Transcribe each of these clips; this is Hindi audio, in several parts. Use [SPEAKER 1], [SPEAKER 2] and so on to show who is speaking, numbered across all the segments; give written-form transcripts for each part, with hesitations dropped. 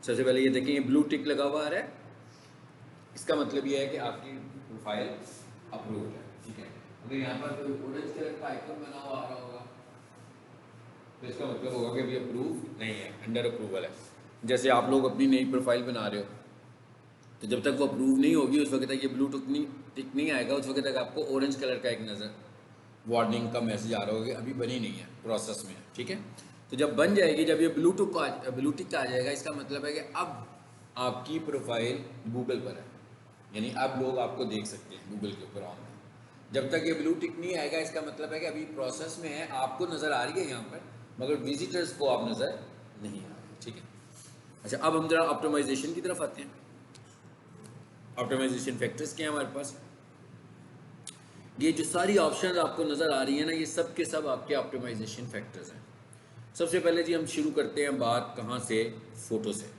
[SPEAKER 1] सबसे पहले ये देखें, ये ब्लू टिक लगा हुआ आ रहा है, इसका मतलब ये है कि आपकी प्रोफाइल अप्रूव्ड है। ठीक है, अगर यहाँ पर कोई ऑरेंज कलर का आइकन बना हुआ आ रहा होगा तो इसका मतलब होगा कि अभी अप्रूव नहीं है, अंडर अप्रूवल है। जैसे आप लोग अपनी नई प्रोफाइल बना रहे हो तो जब तक वो अप्रूव नहीं होगी उस वक्त तक ये ब्लू टिक नहीं आएगा, उस वक्त तक आपको ऑरेंज कलर का एक नज़र वार्निंग का मैसेज आ रहा होगा, अभी बनी नहीं है, प्रोसेस में है। ठीक है, तो जब बन जाएगी, जब ये ब्लू टिक आ जाएगा, इसका मतलब है कि अब आपकी प्रोफाइल गूगल पर है, यानी अब लोग आपको देख सकते हैं गूगल के ऊपर ऑनलाइन। जब तक ये ब्लू टिक नहीं आएगा इसका मतलब है कि अभी प्रोसेस में है, आपको नज़र आ रही है यहाँ पर, मगर विजिटर्स को आप नज़र नहीं आ रहे। ठीक है, अच्छा अब हम जरा ऑप्टिमाइजेशन की तरफ आते हैं। ऑप्टिमाइजेशन फैक्टर्स क्या है हमारे पास? ये जो सारी ऑप्शंस आपको नज़र आ रही है ना, ये सब के सब आपके ऑप्टिमाइजेशन फैक्टर्स हैं। सबसे पहले जी हम शुरू करते हैं बात कहाँ से, फ़ोटो से।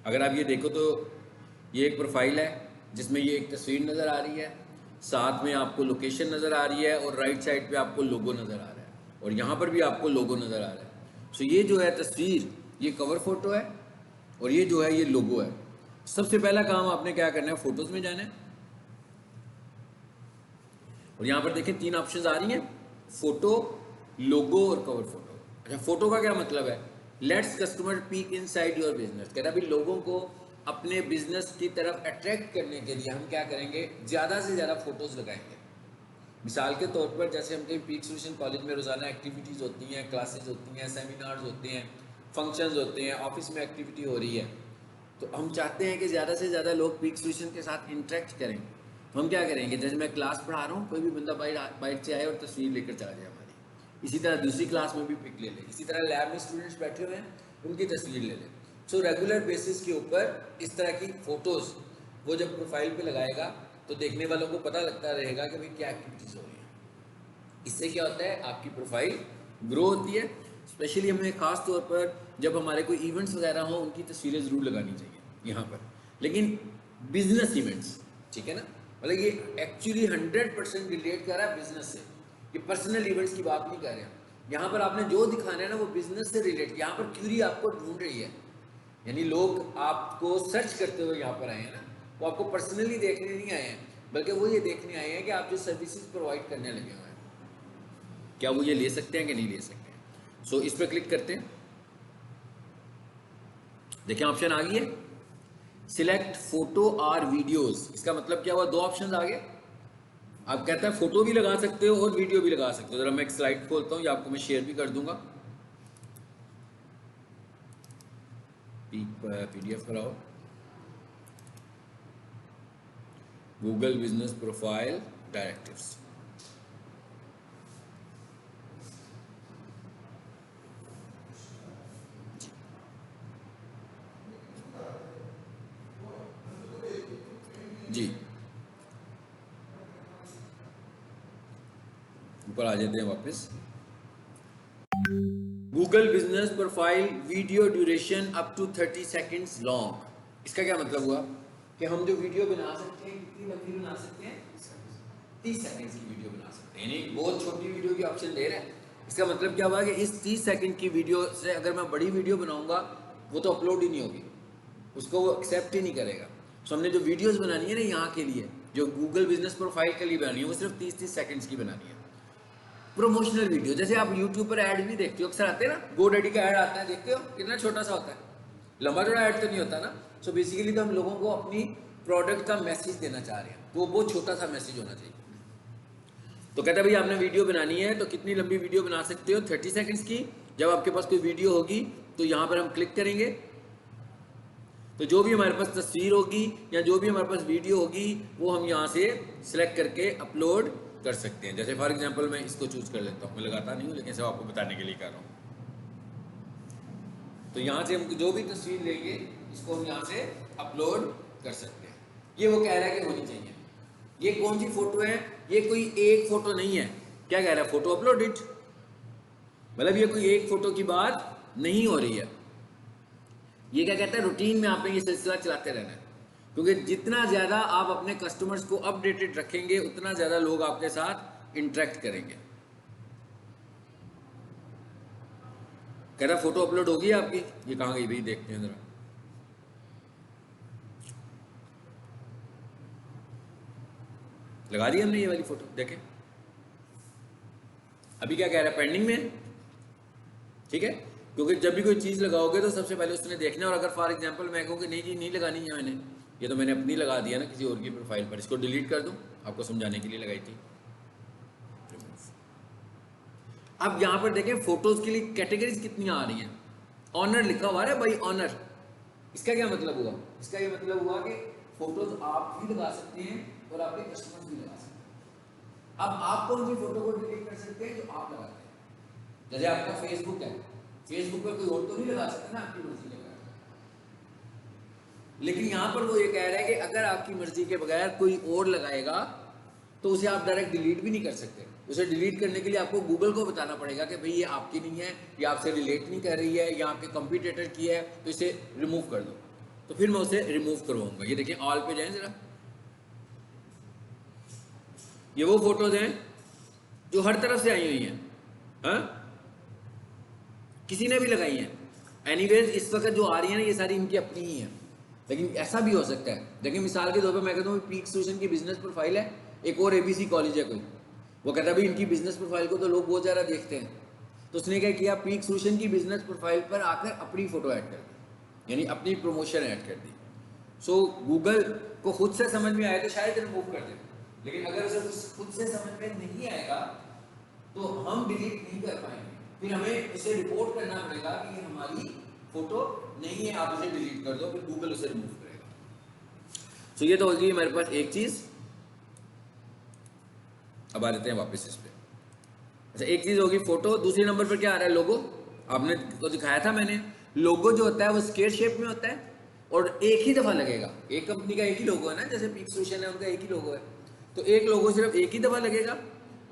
[SPEAKER 1] अगर आप ये देखो तो ये एक प्रोफाइल है जिसमें ये एक तस्वीर नज़र आ रही है, साथ में आपको लोकेशन नज़र आ रही है और राइट साइड पे आपको लोगो नज़र आ रहा है और यहाँ पर भी आपको लोगो नज़र आ रहा है। सो ये जो है तस्वीर, ये कवर फ़ोटो है और ये जो है ये लोगो है। सबसे पहला काम आपने क्या करना है, फ़ोटोज़ में जाना है और यहाँ पर देखें तीन ऑप्शंस आ रही हैं, फोटो, लोगो और कवर फोटो। अच्छा, फोटो का क्या मतलब है? Let's customer peak inside your business. कहता है भाई लोगों को अपने बिजनेस की तरफ अट्रैक्ट करने के लिए हम क्या करेंगे, ज़्यादा से ज़्यादा फोटोज़ लगाएंगे। मिसाल के तौर पर जैसे हम कहीं पीक सोल्यूशन कॉलेज में रोज़ाना एक्टिविटीज़ होती हैं, क्लासेज होती हैं, सेमिनार्स होते हैं, फंक्शंस होते हैं, ऑफिस में एक्टिविटी हो रही है, तो हम चाहते हैं कि ज़्यादा से ज़्यादा लोग पीक सोल्यूशन के साथ इंटरेक्ट करें। तो हम क्या करेंगे, जैसे मैं क्लास पढ़ा रहा हूँ, कोई भी बंदा बाइट से आए और तस्वीर लेकर चला जाए हमारी, इसी तरह दूसरी क्लास में भी पिक ले ले, इसी तरह लैब में स्टूडेंट्स बैठे हुए हैं उनकी तस्वीर ले लें। सो रेगुलर बेसिस के ऊपर इस तरह की फ़ोटोज़ वो जब प्रोफाइल पे लगाएगा तो देखने वालों को पता लगता रहेगा कि भाई क्या एक्टिविटीज़ हो रही हैं। इससे क्या होता है, आपकी प्रोफाइल ग्रो होती है। स्पेशली हमें ख़ास तौर पर जब हमारे कोई इवेंट्स वगैरह हों उनकी तस्वीरें ज़रूर लगानी चाहिए यहाँ पर, लेकिन बिजनेस इवेंट्स, ठीक है ना, मतलब ये एक्चुअली 100% रिलेट कर रहा है बिजनेस से, ये पर्सनल इवेंट्स की बात नहीं कर रहे हैं। यहाँ पर आपने जो दिखाना है ना वो बिजनेस से रिलेट, यहाँ पर क्यूरी आपको ढूंढ रही है, यानी लोग आपको सर्च करते हुए यहाँ पर आए हैं ना, वो आपको पर्सनली देखने नहीं आए हैं, बल्कि वो ये देखने आए हैं कि आप जो सर्विसेज प्रोवाइड करने लगे हुए हैं क्या वो ये ले सकते हैं कि नहीं ले सकते हैं। सो इस पर क्लिक करते हैं, देखें ऑप्शन आ गई है, सिलेक्ट फोटो और वीडियोस। इसका मतलब क्या हुआ, दो ऑप्शन आ गए। आप कहता है फोटो भी लगा सकते हो और वीडियो भी लगा सकते हो। जरा मैं एक स्लाइड खोलता हूँ, या आपको मैं शेयर भी कर दूंगा, PDF कराओ, गूगल बिजनेस प्रोफाइल डायरेक्टिव्स। जी ऊपर आ जाते हैं वापस। Google business profile video duration up to 30 seconds long. इसका क्या मतलब हुआ कि हम जो वीडियो बना सकते हैं, कितनी लंबी बना सकते हैं, 30 सेकेंड्स की वीडियो बना सकते हैं, यानी बहुत छोटी वीडियो की ऑप्शन दे रहे हैं। इसका मतलब क्या हुआ कि इस 30 सेकेंड की वीडियो से अगर मैं बड़ी वीडियो बनाऊंगा वो तो अपलोड ही नहीं होगी, उसको वो एक्सेप्ट ही नहीं करेगा। सो हमने जो वीडियोस बनानी है ना यहाँ के लिए, जो गूगल बिजनेस प्रोफाइल के लिए बनानी है, वो सिर्फ 30-30 सेकेंड्स की बनानी है। प्रमोशनल वीडियो, जैसे आप यूट्यूब पर ऐड भी देखते हो, अक्सर आते हैं ना, GoDaddy का ऐड आता है, देखते हो कितना छोटा सा होता है, लंबा चौड़ा ऐड तो नहीं होता ना। सो बेसिकली तो हम लोगों को अपनी प्रोडक्ट का मैसेज देना चाह रहे हैं, तो वो बहुत छोटा सा मैसेज होना चाहिए। तो कहता है भाई आपने वीडियो बनानी है तो कितनी लंबी वीडियो बना सकते हो, 30 सेकेंड्स की। जब आपके पास कोई वीडियो होगी तो यहाँ पर हम क्लिक करेंगे, तो जो भी हमारे पास तस्वीर होगी या जो भी हमारे पास वीडियो होगी वो हम यहाँ से सिलेक्ट करके अपलोड कर सकते हैं। जैसे फॉर एग्जांपल मैं इसको चूज कर लेता हूँ, मैं लगाता नहीं हूँ लेकिन सब आपको बताने के लिए कर रहा हूँ। तो यहाँ से हम जो भी तस्वीर लेंगे इसको हम यहाँ से अपलोड कर सकते हैं। ये वो कह रहा है कि होनी चाहिए। ये कौन सी फोटो है, ये कोई एक फोटो नहीं है। क्या कह रहा है, फोटो अपलोडेड, मतलब ये कोई एक फोटो की बात नहीं हो रही है। ये क्या कहता है, रूटीन में आपने ये सिलसिला चलाते रहना है, क्योंकि जितना ज़्यादा आप अपने कस्टमर्स को अपडेटेड रखेंगे उतना ज़्यादा लोग आपके साथ इंटरेक्ट करेंगे। कह रहा फोटो अपलोड होगी आपकी, ये कहाँ गई भाई, देखते हैं ज़रा। लगा दी हमने ये वाली फोटो, देखें अभी क्या कह रहा है, पेंडिंग में है, ठीक है। क्योंकि जब भी कोई चीज़ लगाओगे तो सबसे पहले उसने देखना है। और अगर फॉर एग्जांपल मैं कहूँ कि नहीं जी नहीं लगानी है मैंने, ये तो मैंने अपनी लगा दिया ना किसी और की प्रोफाइल पर, इसको डिलीट कर दूँ, आपको समझाने के लिए लगाई थी। अब यहाँ पर देखें फोटोज के लिए कैटेगरीज कितनी आ रही हैं। ऑनर लिखा हुआ है भाई, ऑनर, इसका क्या मतलब हुआ, इसका ये मतलब हुआ कि फोटोज आप भी लगा सकते हैं और आपके कस्टमर्स भी लगा सकते हैं। अब आप कौन सी फोटो को डिलीट कर सकते हैं, जो आप लगाते हैं। जैसे आपका फेसबुक है, फेसबुक पर कोई और तो नहीं लगा सकता ना, आपकी मर्जी लगा। लेकिन यहाँ पर वो ये कह रहा है कि अगर आपकी मर्जी के बगैर कोई और लगाएगा तो उसे आप डायरेक्ट डिलीट भी नहीं कर सकते। उसे डिलीट करने के लिए आपको गूगल को बताना पड़ेगा कि भाई ये आपकी नहीं है, ये आपसे रिलेट नहीं कर रही है, या आपके कंपटीटर की है, तो इसे रिमूव कर दो। तो फिर मैं उसे रिमूव करवाऊंगा। ये देखिए ऑल पे जाएं जरा, ये वो फोटोज हैं जो हर तरफ से आई हुई हैं, हाँ किसी ने भी लगाई हैं। एनीवेज इस वक्त जो आ रही है ना, ये सारी इनकी अपनी ही है। लेकिन ऐसा भी हो सकता है, देखिए मिसाल के तौर पे मैं कहता हूँ पीक सोल्यूशन की बिजनेस प्रोफाइल है, एक और एबीसी कॉलेज है कोई, वो कहता है भाई इनकी बिजनेस प्रोफाइल को तो लोग बहुत ज़्यादा देखते हैं, तो उसने क्या किया, पीक सोल्यूशन की बिजनेस प्रोफाइल पर आकर अपनी फोटो ऐड कर दी, यानी अपनी प्रमोशन ऐड कर दी। सो गूगल को खुद से समझ में आए तो शायद रिमूव कर दे, लेकिन अगर उसे खुद से समझ में नहीं आएगा तो हम डिलीट नहीं कर पाएंगे। फिर हमें उसे रिपोर्ट करना पड़ेगा कि ये हमारी फोटो नहीं है, आप उसे डिलीट कर दो, फिर गूगल उसे रिमूव करेगा। तो ये तो होगी हमारे पास एक चीज। अब आ जाते हैं वापस इस पे। अच्छा, एक चीज होगी फोटो, दूसरे नंबर पर क्या आ रहा है, लोगो। आपने तो दिखाया था मैंने, लोगो जो होता है वो स्क्वायर शेप में होता है और एक ही दफा लगेगा। एक कंपनी का एक ही लोगो है ना, जैसे पीक सोल्यूशन है उनका एक ही लोगो है, तो एक लोगो सिर्फ एक ही दफा लगेगा।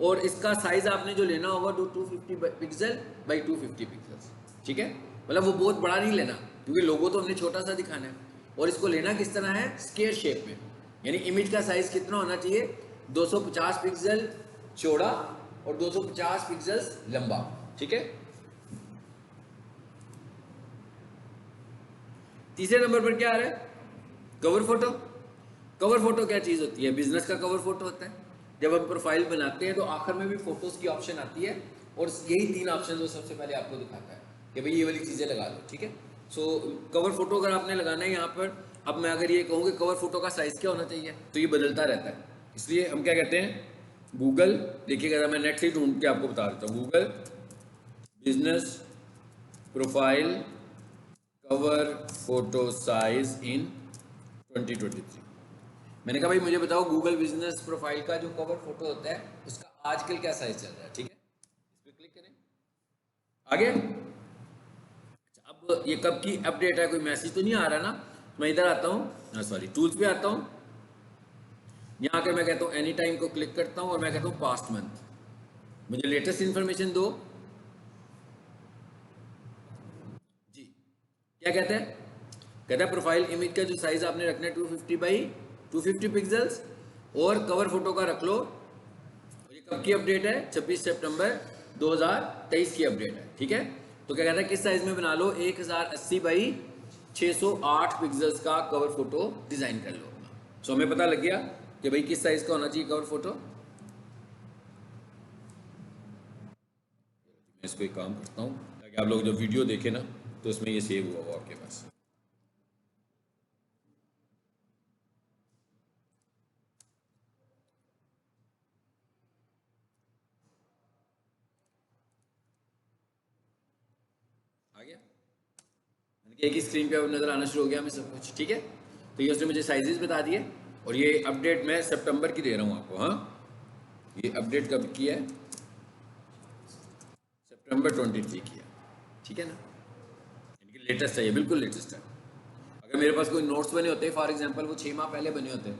[SPEAKER 1] और इसका साइज आपने जो लेना होगा 250 पिक्सल बाई 250 पिक्सल, ठीक है। मतलब वो बहुत बड़ा नहीं लेना, क्योंकि लोगो तो हमने छोटा सा दिखाना है। और इसको लेना किस तरह है, स्क्वायर शेप में, यानी इमेज का साइज कितना होना चाहिए, 250 पिक्सल चौड़ा और 250 पिक्सल लंबा, ठीक है। तीसरे नंबर पर क्या आ रहा है, कवर फोटो। कवर फोटो क्या चीज होती है, बिजनेस का कवर फोटो होता है। जब हम प्रोफाइल बनाते हैं तो आखिर में भी फोटोज की ऑप्शन आती है, और यही 3 ऑप्शन जो सबसे पहले आपको दिखाता है कि भाई ये वाली चीजें लगा लो, ठीक है। सो कवर फोटो अगर आपने लगाना है यहाँ पर, अब मैं अगर ये कहूँ कि कवर फोटो का साइज क्या होना चाहिए, तो ये बदलता रहता है। इसलिए हम क्या कहते हैं, गूगल, देखिएगा मैं नेट से ढूंढ के आपको बता देता हूँ, Google business profile cover photo size in 2023। मैंने कहा भाई मुझे बताओ गूगल बिजनेस प्रोफाइल का जो कवर फोटो होता है उसका आजकल क्या साइज चल रहा है, ठीक है। इस पर क्लिक करें, आगे। अच्छा, अब ये कब की अपडेट है, कोई मैसेज तो नहीं आ रहा ना। मैं इधर आता हूँ, सॉरी टूल्स पे आता हूँ, यहाँ आकर मैं कहता हूँ एनी टाइम को क्लिक करता हूँ और मैं कहता हूँ पास्ट मंथ, मुझे लेटेस्ट इंफॉर्मेशन दो जी। क्या कहते हैं, कहता है प्रोफाइल इमेज का जो साइज आपने रखना है 250 बाई 250 पिक्सल्स, और कवर फोटो का रख लो। ये कब की अपडेट है, 26 सितंबर 2023 की अपडेट है, ठीक है। तो क्या कहता है किस साइज में बना लो, 1080 बाई 608 पिक्सल्स का कवर फोटो डिजाइन कर लो। सो हमें पता लग गया कि भाई किस साइज का होना चाहिए कवर फोटो। मैं इसको एक काम करता हूँ ताकि आप लोग जब वीडियो देखें ना तो उसमें ये सेव हुआ हो आपके पास। आ गया, एक ही स्क्रीन पे अब नज़र आना शुरू हो गया हमें सब कुछ, ठीक है। तो ये उसने मुझे साइजेस बता दिए, और ये अपडेट मैं सितंबर की दे रहा हूँ आपको। हाँ, ये अपडेट कब की है, सितंबर 23 की है, ठीक है ना। इनकी लेटेस्ट है, ये बिल्कुल लेटेस्ट है। अगर मेरे पास कोई नोट्स बने होते फॉर एग्जांपल, वो 6 माह पहले बने होते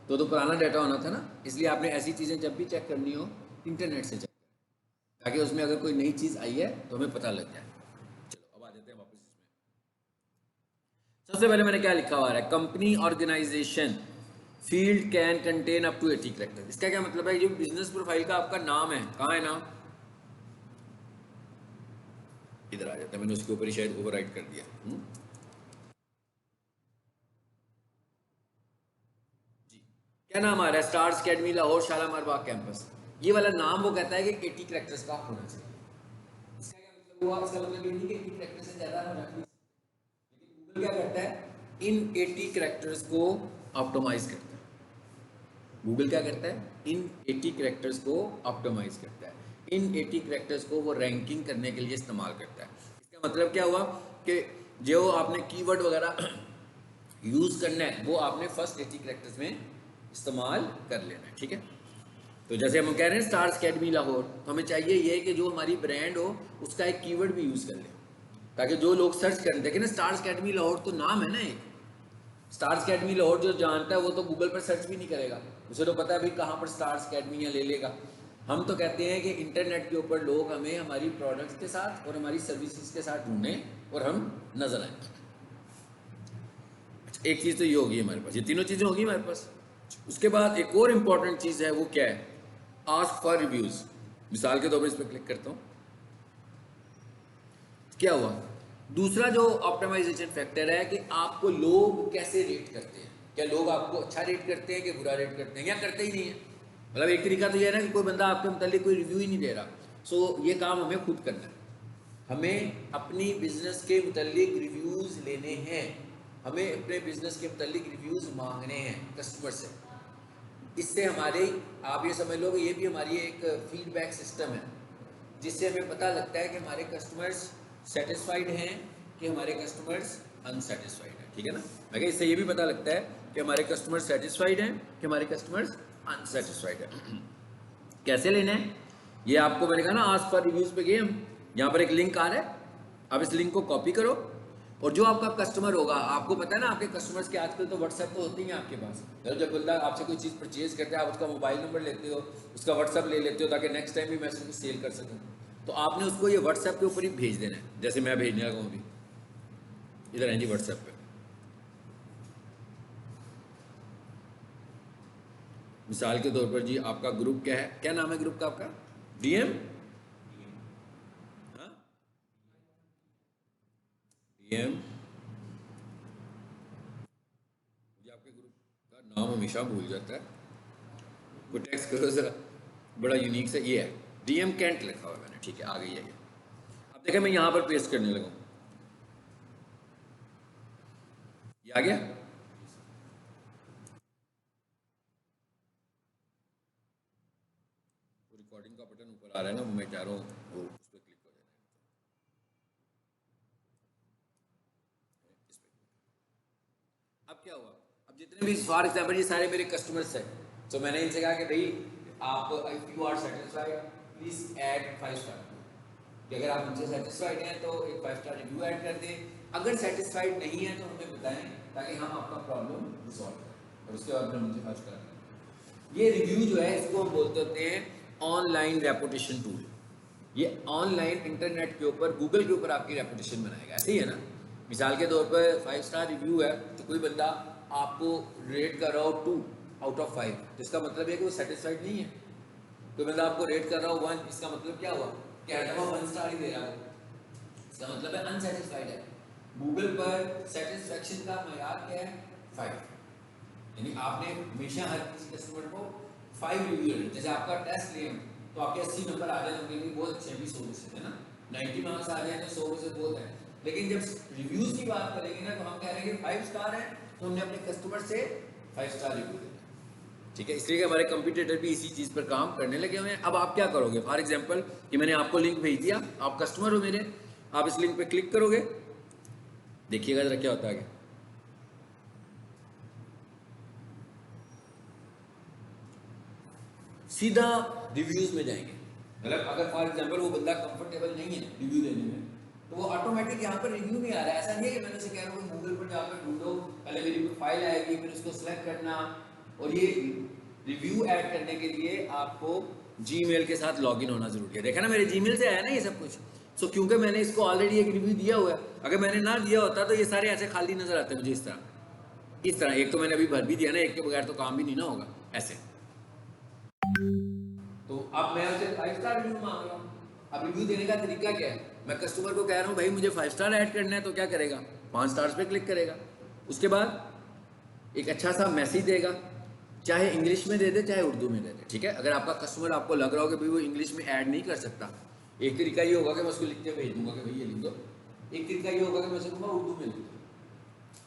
[SPEAKER 1] तो पुराना डाटा होना था ना। इसलिए आपने ऐसी चीज़ें जब भी चेक करनी हो इंटरनेट से चेक करें, ताकि उसमें अगर कोई नई चीज़ आई है तो हमें पता लग जाए। चलो अब आ जाते हैं वापस इसमें। सबसे पहले मैंने क्या लिखा हुआ है, company organization field can contain up to 80 character. इसका क्या मतलब है, ये बिजनेस प्रोफाइल का आपका नाम है, कहाँ है नाम, इधर आ जाता है, मैंने उसके ऊपर ही शायद ओवरराइट कर दिया। जी, क्या नाम आ रहा है, स्टार्स अकेडमी लाहौर शालामार बाग कैंपस, ये वाला नाम वो कहता है कि 80 कैरेक्टर्स का होना चाहिए। इसका क्या मतलब हुआ, इसका मतलब ये नहीं कि 80 कैरेक्टर से ज़्यादा होना चाहिए, लेकिन गूगल क्या करता है, इन 80 कैरेक्टर्स को ऑप्टिमाइज करता है। गूगल क्या करता है, इन 80 कैरेक्टर्स को ऑप्टिमाइज करता है, इन 80 कैरेक्टर्स को वो रैंकिंग करने के लिए इस्तेमाल करता है। इसका मतलब क्या हुआ कि जो आपने कीवर्ड वगैरह यूज़ करना है वो आपने फर्स्ट 80 कैरेक्टर्स में इस्तेमाल कर लेना है, ठीक है। तो जैसे हम कह रहे हैं स्टार्स अकेडमी लाहौर, तो हमें चाहिए ये कि जो हमारी ब्रांड हो उसका एक कीवर्ड भी यूज़ कर ले, ताकि जो लोग सर्च करें, देखें ना स्टार्स अकेडमी लाहौर तो नाम है ना एक, स्टार्स अकेडमी लाहौर जो जानता है वो तो गूगल पर सर्च भी नहीं करेगा, उसे तो पता है भाई कहाँ पर स्टार्स अकेडमी या ले लेगा। हम तो कहते हैं कि इंटरनेट के ऊपर लोग हमें हमारी प्रोडक्ट्स के साथ और हमारी सर्विसेज के साथ ढूंढें और हम नजर आए। अच्छा, एक चीज़ तो ये होगी हमारे पास, ये तीनों चीज़ें होगी हमारे पास। उसके बाद एक और इम्पॉर्टेंट चीज़ है, वो क्या है, आस्क फॉर रिव्यूज़। मिसाल के तौर पर इस पर क्लिक करता हूँ, क्या हुआ, दूसरा जो ऑप्टिमाइजेशन फैक्टर है कि आपको लोग कैसे रेट करते हैं, क्या लोग आपको अच्छा रेट करते हैं कि बुरा रेट करते हैं, या करते ही नहीं है। मतलब एक तरीका तो ये है ना कि कोई बंदा आपके मुतालिक कोई रिव्यू ही नहीं दे रहा, सो ये काम हमें खुद करना है। हमें अपनी बिजनेस के मुतालिक रिव्यूज़ लेने हैं, हमें अपने बिजनेस के मुतालिक रिव्यूज़ मांगने हैं कस्टमर से। इससे हमारे, आप ये समझ लो कि ये भी हमारी एक फीडबैक सिस्टम है, जिससे हमें पता लगता है कि हमारे कस्टमर्स सेटिस्फाइड हैं कि हमारे कस्टमर्स अनसेटिस्फाइड हैं, ठीक है ना। मैं इससे ये भी पता लगता है कि हमारे कस्टमर्स सेटिस्फाइड हैं कि हमारे कस्टमर्स अनसेटिस्फाइड हैं। कैसे लेना है ये आपको मैंने कहा ना, आस्क फॉर रिव्यूज़ पे गए हम, यहाँ पर एक लिंक आ रहा है, आप इस लिंक को कॉपी करो, और जो आपका कस्टमर होगा, आपको पता है ना आपके कस्टमर्स के आजकल तो व्हाट्सएप तो होती हैं आपके पास, जब बंदा आपसे कोई चीज़ परचेज करता है आप उसका मोबाइल नंबर लेते हो, उसका व्हाट्सएप ले लेते हो, ताकि नेक्स्ट टाइम भी मैं उसको सेल कर सकूँ। तो आपने उसको ये व्हाट्सएप के ऊपर ही भेज देना है, जैसे मैं भेजने लगा हूँ अभी, इधर है जी व्हाट्सएप पे। मिसाल के तौर पर जी आपका ग्रुप क्या है, क्या नाम है ग्रुप का आपका, डीएम, हाँ डीएम, मुझे आपके ग्रुप का नाम हमेशा भूल जाता है, कोई टेक्स्ट करो जरा, बड़ा यूनिक सा ये है, डीएम कैंट लिखा हुआ है मैंने, ठीक है आ गई है ये। अब देखिए मैं यहाँ पर पेस्ट करने लगा हूँ, ये आ गया। रिकॉर्डिंग का बटन ऊपर आ रहा है ना, मैं चाह रहा हूँ वो उस पर क्लिक हो जाए, इस पे। अब क्या हुआ, अब जितने भी फॉर एग्जाम्पल ये सारे मेरे कस्टमर्स हैं, तो मैंने इनसे कहा कि भाई आप if you are satisfied please add 5 star, कि अगर आप हमसे सेटिस्फाइड हैं तो एक 5 स्टार रिव्यू ऐड कर दें, अगर सेटिस्फाइड नहीं है तो हमें बताएं ताकि हम आपका प्रॉब्लम रिजॉल्व करें, और उसके बाद फिर मुझे खर्च करें। ये रिव्यू जो है इसको हम बोलते होते हैं ऑनलाइन रेपुटेशन टूल। ये ऑनलाइन इंटरनेट के ऊपर, गूगल के ऊपर आपकी रेपुटेशन बनाएगा, ऐसे ही है ना। मिसाल के तौर पर 5 स्टार रिव्यू है, तो कोई बंदा आपको रेट कर रहा हो 2 आउट ऑफ 5, तो इसका मतलब है कि वो सेटिस्फाइड नहीं है। कोई बंदा आपको रेट कर रहा हो 1, इसका मतलब क्या हुआ कि हर दफा 1 स्टार ही दे रहा है, इसका मतलब है अनसेटिस्फाइड है। गूगल पर सेटिस्फेक्शन का मयार क्या है, 5, यानी आपने हमेशा हर किसी कस्टमर को 5 रिव्यू देना। जैसे आपका टेस्ट लिया तो आपके 80 नंबर आ जाए तो भी बहुत अच्छे, भी 100 में से है ना, 90 मार्क्स आ जाए तो 100 में से बहुत है। लेकिन जब रिव्यूज की बात करेंगे ना, तो हम कह रहे हैं कि 5 स्टार है तो हमने अपने कस्टमर से 5 स्टार रिव्यू देना, ठीक है। इसलिए कि हमारे कंपटीटर भी इसी चीज़ पर काम करने लगे हुए हैं। अब आप क्या करोगे, फॉर एग्जांपल कि मैंने आपको लिंक भेज दिया, आप कस्टमर हो मेरे, आप इस लिंक पे क्लिक करोगे, देखिएगा जरा क्या होता है आगे। सीधा रिव्यूज में जाएंगे, मतलब अगर फॉर एग्जांपल वो बंदा कंफर्टेबल नहीं है रिव्यू देने में, तो वो ऑटोमेटिक यहाँ पर रिव्यू में आ रहा है। ऐसा नहीं है कि मैंने उसे कह रहा हूँ गूगल पर जाकर ढूंढो, पहले मेरी प्रोफाइल आएगी फिर उसको सिलेक्ट करना, और ये रिव्यू ऐड करने के लिए आपको जीमेल के साथ लॉगिन होना जरूरी है। देखा ना मेरे जीमेल से आया ना ये सब कुछ, सो क्योंकि मैंने इसको ऑलरेडी एक रिव्यू दिया हुआ है, अगर मैंने ना दिया होता तो ये सारे ऐसे खाली नजर आते मुझे, इस तरह एक तो मैंने अभी भर भी दिया ना, एक के बगैर तो काम भी नहीं ना होगा ऐसे। तो अब मैं उसे 5 स्टार रिव्यू मांग रहा हूँ। अब रिव्यू देने का तरीका क्या है, मैं कस्टमर को कह रहा हूँ भाई मुझे 5 स्टार ऐड करना है, तो क्या करेगा, 5 स्टार्स पे क्लिक करेगा, उसके बाद एक अच्छा सा मैसेज देगा चाहे इंग्लिश में दे दे चाहे उर्दू में दे दे, ठीक है। अगर आपका कस्टमर आपको लग रहा हो कि भाई वो इंग्लिश में ऐड नहीं कर सकता, एक तरीका ये होगा कि मैं उसको लिख के भेज दूंगा कि भाई ये लिख दो। एक तरीका ये होगा कि मैं कहूँगा उर्दू में लिख दो।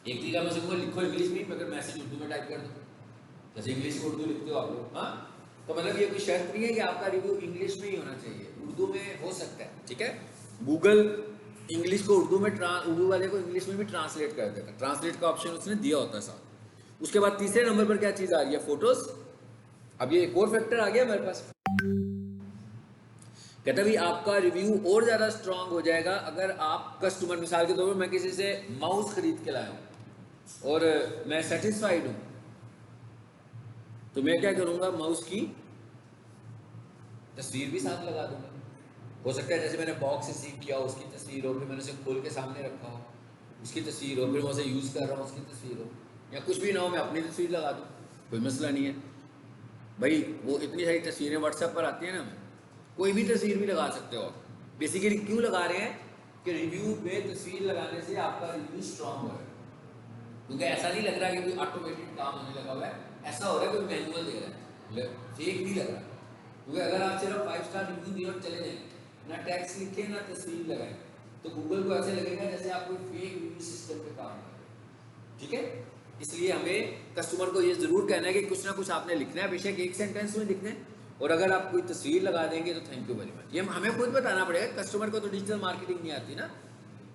[SPEAKER 1] एक तरीका मैं कहूँगा लिखो इंग्लिश में, मगर मैसेज उर्दू में टाइप कर दो, जैसे इंग्लिश में उर्दू लिखते हो आप लोग। हाँ, तो मतलब ये कोई शर्त नहीं है कि आपका रिव्यू इंग्लिश में ही होना चाहिए, उर्दू में हो सकता है, ठीक है। गूगल इंग्लिश को उर्दू में उर्दू वाले को इंग्लिश में भी ट्रांसलेट कर देता है, ट्रांसलेट का ऑप्शन उसने दिया होता है साथ। उसके बाद तीसरे नंबर पर क्या चीज़ आ रही है, फोटोज। अब ये एक और फैक्टर आ गया मेरे पास, कहता भी आपका रिव्यू और ज़्यादा स्ट्रांग हो जाएगा अगर आप कस्टमर, मिसाल के तौर पर मैं किसी से माउस खरीद के लाया हूँ और मैं सेटिस्फाइड हूँ, तो मैं क्या करूँगा, माउस की तस्वीर भी साथ लगा दूंगा। हो सकता है जैसे मैंने बॉक्स रिसीव किया हो उसकी तस्वीर हो, फिर मैंने उसे खोल के सामने रखा हो उसकी तस्वीर हो, फिर मैं उसे यूज़ कर रहा हूँ उसकी तस्वीर हो, या कुछ भी ना हो मैं अपनी तस्वीर लगा दूँ, कोई मसला नहीं है भाई। वो इतनी सारी तस्वीरें व्हाट्सएप पर आती है ना, कोई भी तस्वीर भी लगा सकते हो आप। बेसिकली क्यों लगा रहे हैं कि रिव्यू में तस्वीर लगाने से आपका रिव्यू स्ट्रांग हो रहा है, क्योंकि ऐसा नहीं लग रहा कि कोई ऑटोमेटेड काम होने लगा हुआ है, ऐसा हो रहा है कोई मैनुअल दे रहा है, फेक नहीं लग रहा। क्योंकि अगर आप सिर्फ 5 स्टार रिव्यू दिए और चले जाएं, ना टैक्स लिखे ना तस्वीर लगाएं, तो गूगल को ऐसे लगेगा जैसे आप कोई फेक रिव्यू सिस्टम पे काम कर रहे हैं, ठीक है। इसलिए हमें कस्टमर को ये ज़रूर कहना है कि कुछ ना कुछ आपने लिखना है, बेशक एक सेंटेंस में लिखना है, और अगर आप कोई तस्वीर लगा देंगे तो थैंक यू वेरी मच। ये हमें खुद बताना पड़ेगा, कस्टमर को तो डिजिटल मार्केटिंग नहीं आती ना।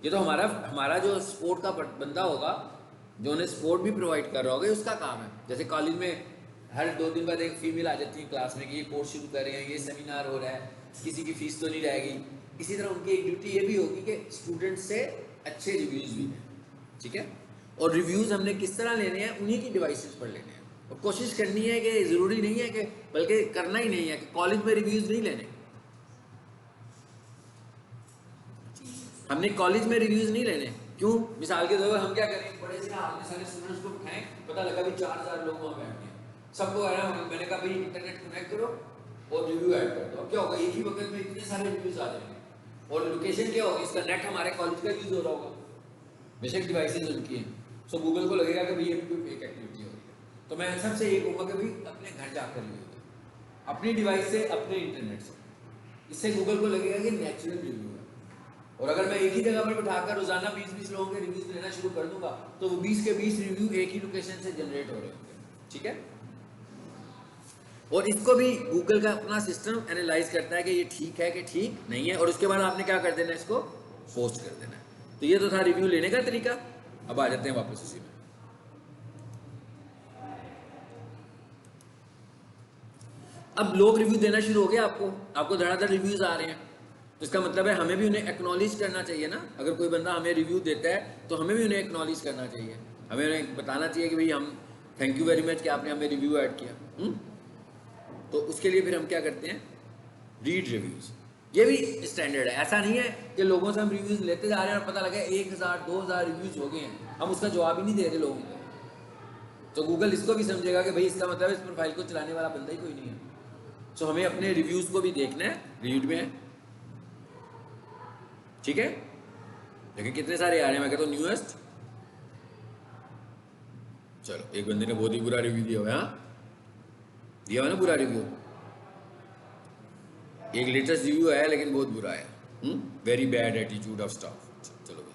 [SPEAKER 1] ये तो हमारा जो सपोर्ट का बंदा होगा, जो उन्हें सपोर्ट भी प्रोवाइड कर रहा होगा, उसका काम है। जैसे कॉलेज में हर 2 दिन बाद एक फीमेल आ जाती है क्लास में कि ये कोर्स शुरू कर रहे हैं, ये सेमिनार हो रहा है, किसी की फीस तो नहीं रहेगी। इसी तरह उनकी एक ड्यूटी ये भी होगी कि स्टूडेंट से अच्छे रिव्यूज़ भी लें, ठीक है। और रिव्यूज़ हमने किस तरह लेने हैं, उन्हीं की डिवाइसेस पर लेने हैं, और कोशिश करनी है कि ज़रूरी नहीं है कि, बल्कि करना ही नहीं है कि कॉलेज में रिव्यूज़ नहीं लेने। हमने कॉलेज में रिव्यूज़ नहीं लेने, क्यों? मिसाल के तौर पर हम क्या करें, बड़े से आपने सारे स्टूडेंट्स को उठाएं, पता लगा भी 4000 लोग वहाँ बैठे हैं, सबको है ना, मैंने कहा भाई इंटरनेट कनेक्ट करो और रिव्यू ऐड कर दो। अब क्या होगा, एक ही वक्त में इतने सारे रिव्यूज़ आ जाएंगे, और लोकेशन क्या होगी, इसका नेट हमारे कॉलेज का यूज़ हो रहा होगा, बेशक डिवाइसेज उनकी हैं। सो गूगल को लगेगा कि भाई ये भी कोई फेक एक्टिविटी हो रही है। तो मैं सबसे ये कहूँगा कि भाई अपने घर जाकर रिव्यू दो, अपनी डिवाइस से, अपने इंटरनेट से, इससे गूगल को लगेगा कि नेचुरल रिव्यू है। और अगर मैं एक ही जगह पर बिठाकर रोजाना 20-20 लोगों के रिव्यूज लेना शुरू कर दूंगा, तो वो 20 के 20 रिव्यू एक ही लोकेशन से जनरेट हो रहे होंगे, ठीक है। और इसको भी गूगल का अपना सिस्टम एनालाइज करता है कि ये ठीक है कि ठीक नहीं है, और उसके बाद आपने क्या कर देना है, इसको पोस्ट कर देना है। तो ये तो था रिव्यू लेने का तरीका। अब आ जाते हैं वापस उसी में। अब लोग रिव्यू देना शुरू हो गए, आपको धड़ाधड़ रिव्यूज आ रहे हैं, तो इसका मतलब है हमें भी उन्हें एक्नॉलेज करना चाहिए ना। अगर कोई बंदा हमें रिव्यू देता है तो हमें भी उन्हें एक्नॉलेज करना चाहिए, हमें उन्हें बताना चाहिए कि भाई हम थैंक यू वेरी मच कि आपने हमें रिव्यू ऐड किया। तो उसके लिए फिर हम क्या करते हैं, रीड रिव्यूज़। ये भी स्टैंडर्ड है, ऐसा नहीं है कि लोगों से हम रिव्यूज़ लेते जा रहे हैं और पता लगा 1000-2000 रिव्यूज़ हो गए हैं, हम उसका जवाब ही नहीं दे रहे लोगों को, तो गूगल इसको भी समझेगा कि भाई इसका मतलब इस प्रोफाइल को चलाने वाला बंदा ही कोई नहीं है। सो हमें अपने रिव्यूज़ को भी देखना है, रीड में है, ठीक है। देखिए कितने सारे आ रहे हैं, मैं कहता हूँ न्यूएस्ट, चलो एक बंदे ने बहुत ही बुरा रिव्यू दिया हुआ है, दिया हुआ ना बुरा रिव्यू, एक लेटेस्ट रिव्यू आया लेकिन बहुत बुरा है, very bad attitude of staff. चलो भाई,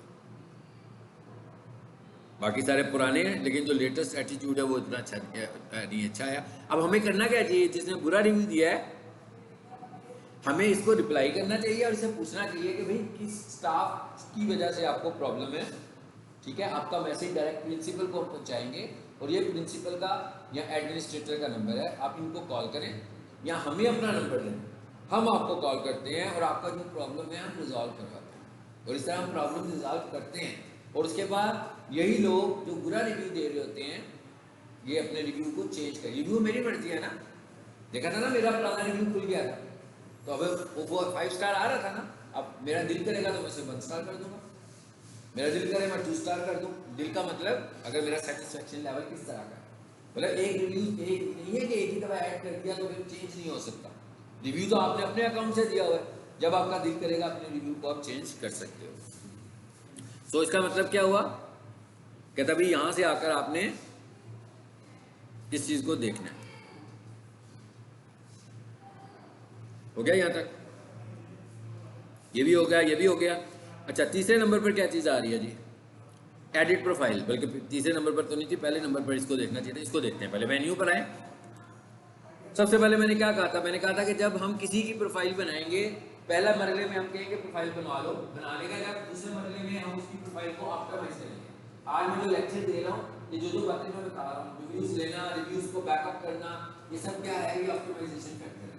[SPEAKER 1] बाकी सारे पुराने हैं लेकिन जो लेटेस्ट एटीट्यूड है वो इतना अच्छा नहीं, अच्छा है। अब हमें करना क्या चाहिए, जिसने बुरा रिव्यू दिया है हमें इसको रिप्लाई करना चाहिए और इसे पूछना चाहिए कि भाई किस स्टाफ की वजह से आपको प्रॉब्लम है, ठीक है। आपका मैसेज डायरेक्ट प्रिंसिपल को पहुंचाएंगे, और ये प्रिंसिपल का या एडमिनिस्ट्रेटर का नंबर है, आप इनको कॉल करें या हमें अपना नंबर दें, हम आपको कॉल करते हैं और आपका जो प्रॉब्लम है हम रिजॉल्व करवाते हैं। और इस तरह हम प्रॉब्लम रिजॉल्व करते हैं, और उसके बाद यही लोग जो बुरा रिव्यू दे रहे होते हैं ये अपने रिव्यू को चेंज करें। रिव्यू मेरी मर्जी है ना, देखा था ना मेरा पुराना रिव्यू खुल गया था, तो अब वो 5 स्टार आ रहा था ना, अब मेरा दिल करेगा तो मैं उसे 1 स्टार कर दूंगा, मेरा दिल करे मैं 2 स्टार कर दूँ। दिल का मतलब अगर मेरा सेटिस्फेक्शन लेवल किस तरह का है, मतलब एक रिव्यू एक नहीं है कि एक ही दफ़ा ऐड कर दिया तो फिर चेंज नहीं हो सकता। रिव्यू तो आपने अपने अकाउंट से दिया हुआ है, जब आपका दिल करेगा अपने रिव्यू को आप चेंज कर सकते हो। तो इसका मतलब क्या हुआ, कहता भाई यहाँ से आकर आपने इस चीज़ को देखना है। हो गया यहाँ तक? ये भी हो गया, ये भी हो गया। अच्छा, तीसरे नंबर पर क्या चीज़ आ रही है जी? Edit profile. बल्कि तीसरे नंबर पर तो नहीं थी, पहले नंबर पर इसको देखना चाहिए था। इसको देखते हैं पहले। मेन्यू पर आए। सबसे पहले मैंने क्या कहा था? मैंने कहा था कि जब हम किसी की प्रोफाइल बनाएंगे, पहला मरले में हम कहेंगे प्रोफाइल बनवा लो। बनाने का जब दूसरे मरले में हम उसकी प्रोफाइल को ऑप्टिमाइज करेंगे। आज मैं जो लेक्चर दे रहा हूँ, ये जो बातें मैं बता रहा हूँ, रिव्यूज लेना, रिव्यूज को बैकअप करना, ये सब क्या है? ये ऑप्टिमाइजेशन फैक्टर है।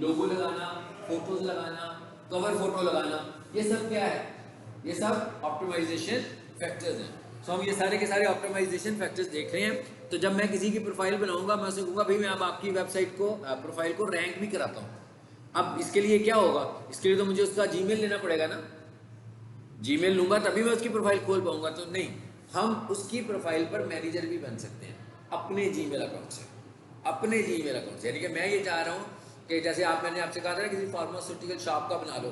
[SPEAKER 1] लोगो लगाना, फोटोज लगाना, कवर फोटो लगाना, ये सब क्या है? ये सब ऑप्टिमाइजेशन फैक्टर्स हैं। सो हम ये सारे के सारे ऑप्टिमाइजेशन फैक्टर्स देख रहे हैं। तो जब मैं किसी की प्रोफाइल बनाऊंगा, मैं उसे कहूँगा भाई मैं अब आपकी वेबसाइट को प्रोफाइल को रैंक भी कराता हूँ। अब इसके लिए क्या होगा? इसके लिए तो मुझे उसका जीमेल लेना पड़ेगा ना। जीमेल लूंगा तभी मैं उसकी प्रोफाइल खोल पाऊंगा। तो नहीं, हम उसकी प्रोफाइल पर मैनेजर भी बन सकते हैं अपने जीमेल अकाउंट से। अपने जीमेल अकाउंट से, यानी कि मैं ये चाह रहा हूँ कि जैसे मैंने आपसे कहा था ना, किसी फार्मास्यूटिकल शॉप का बना लो,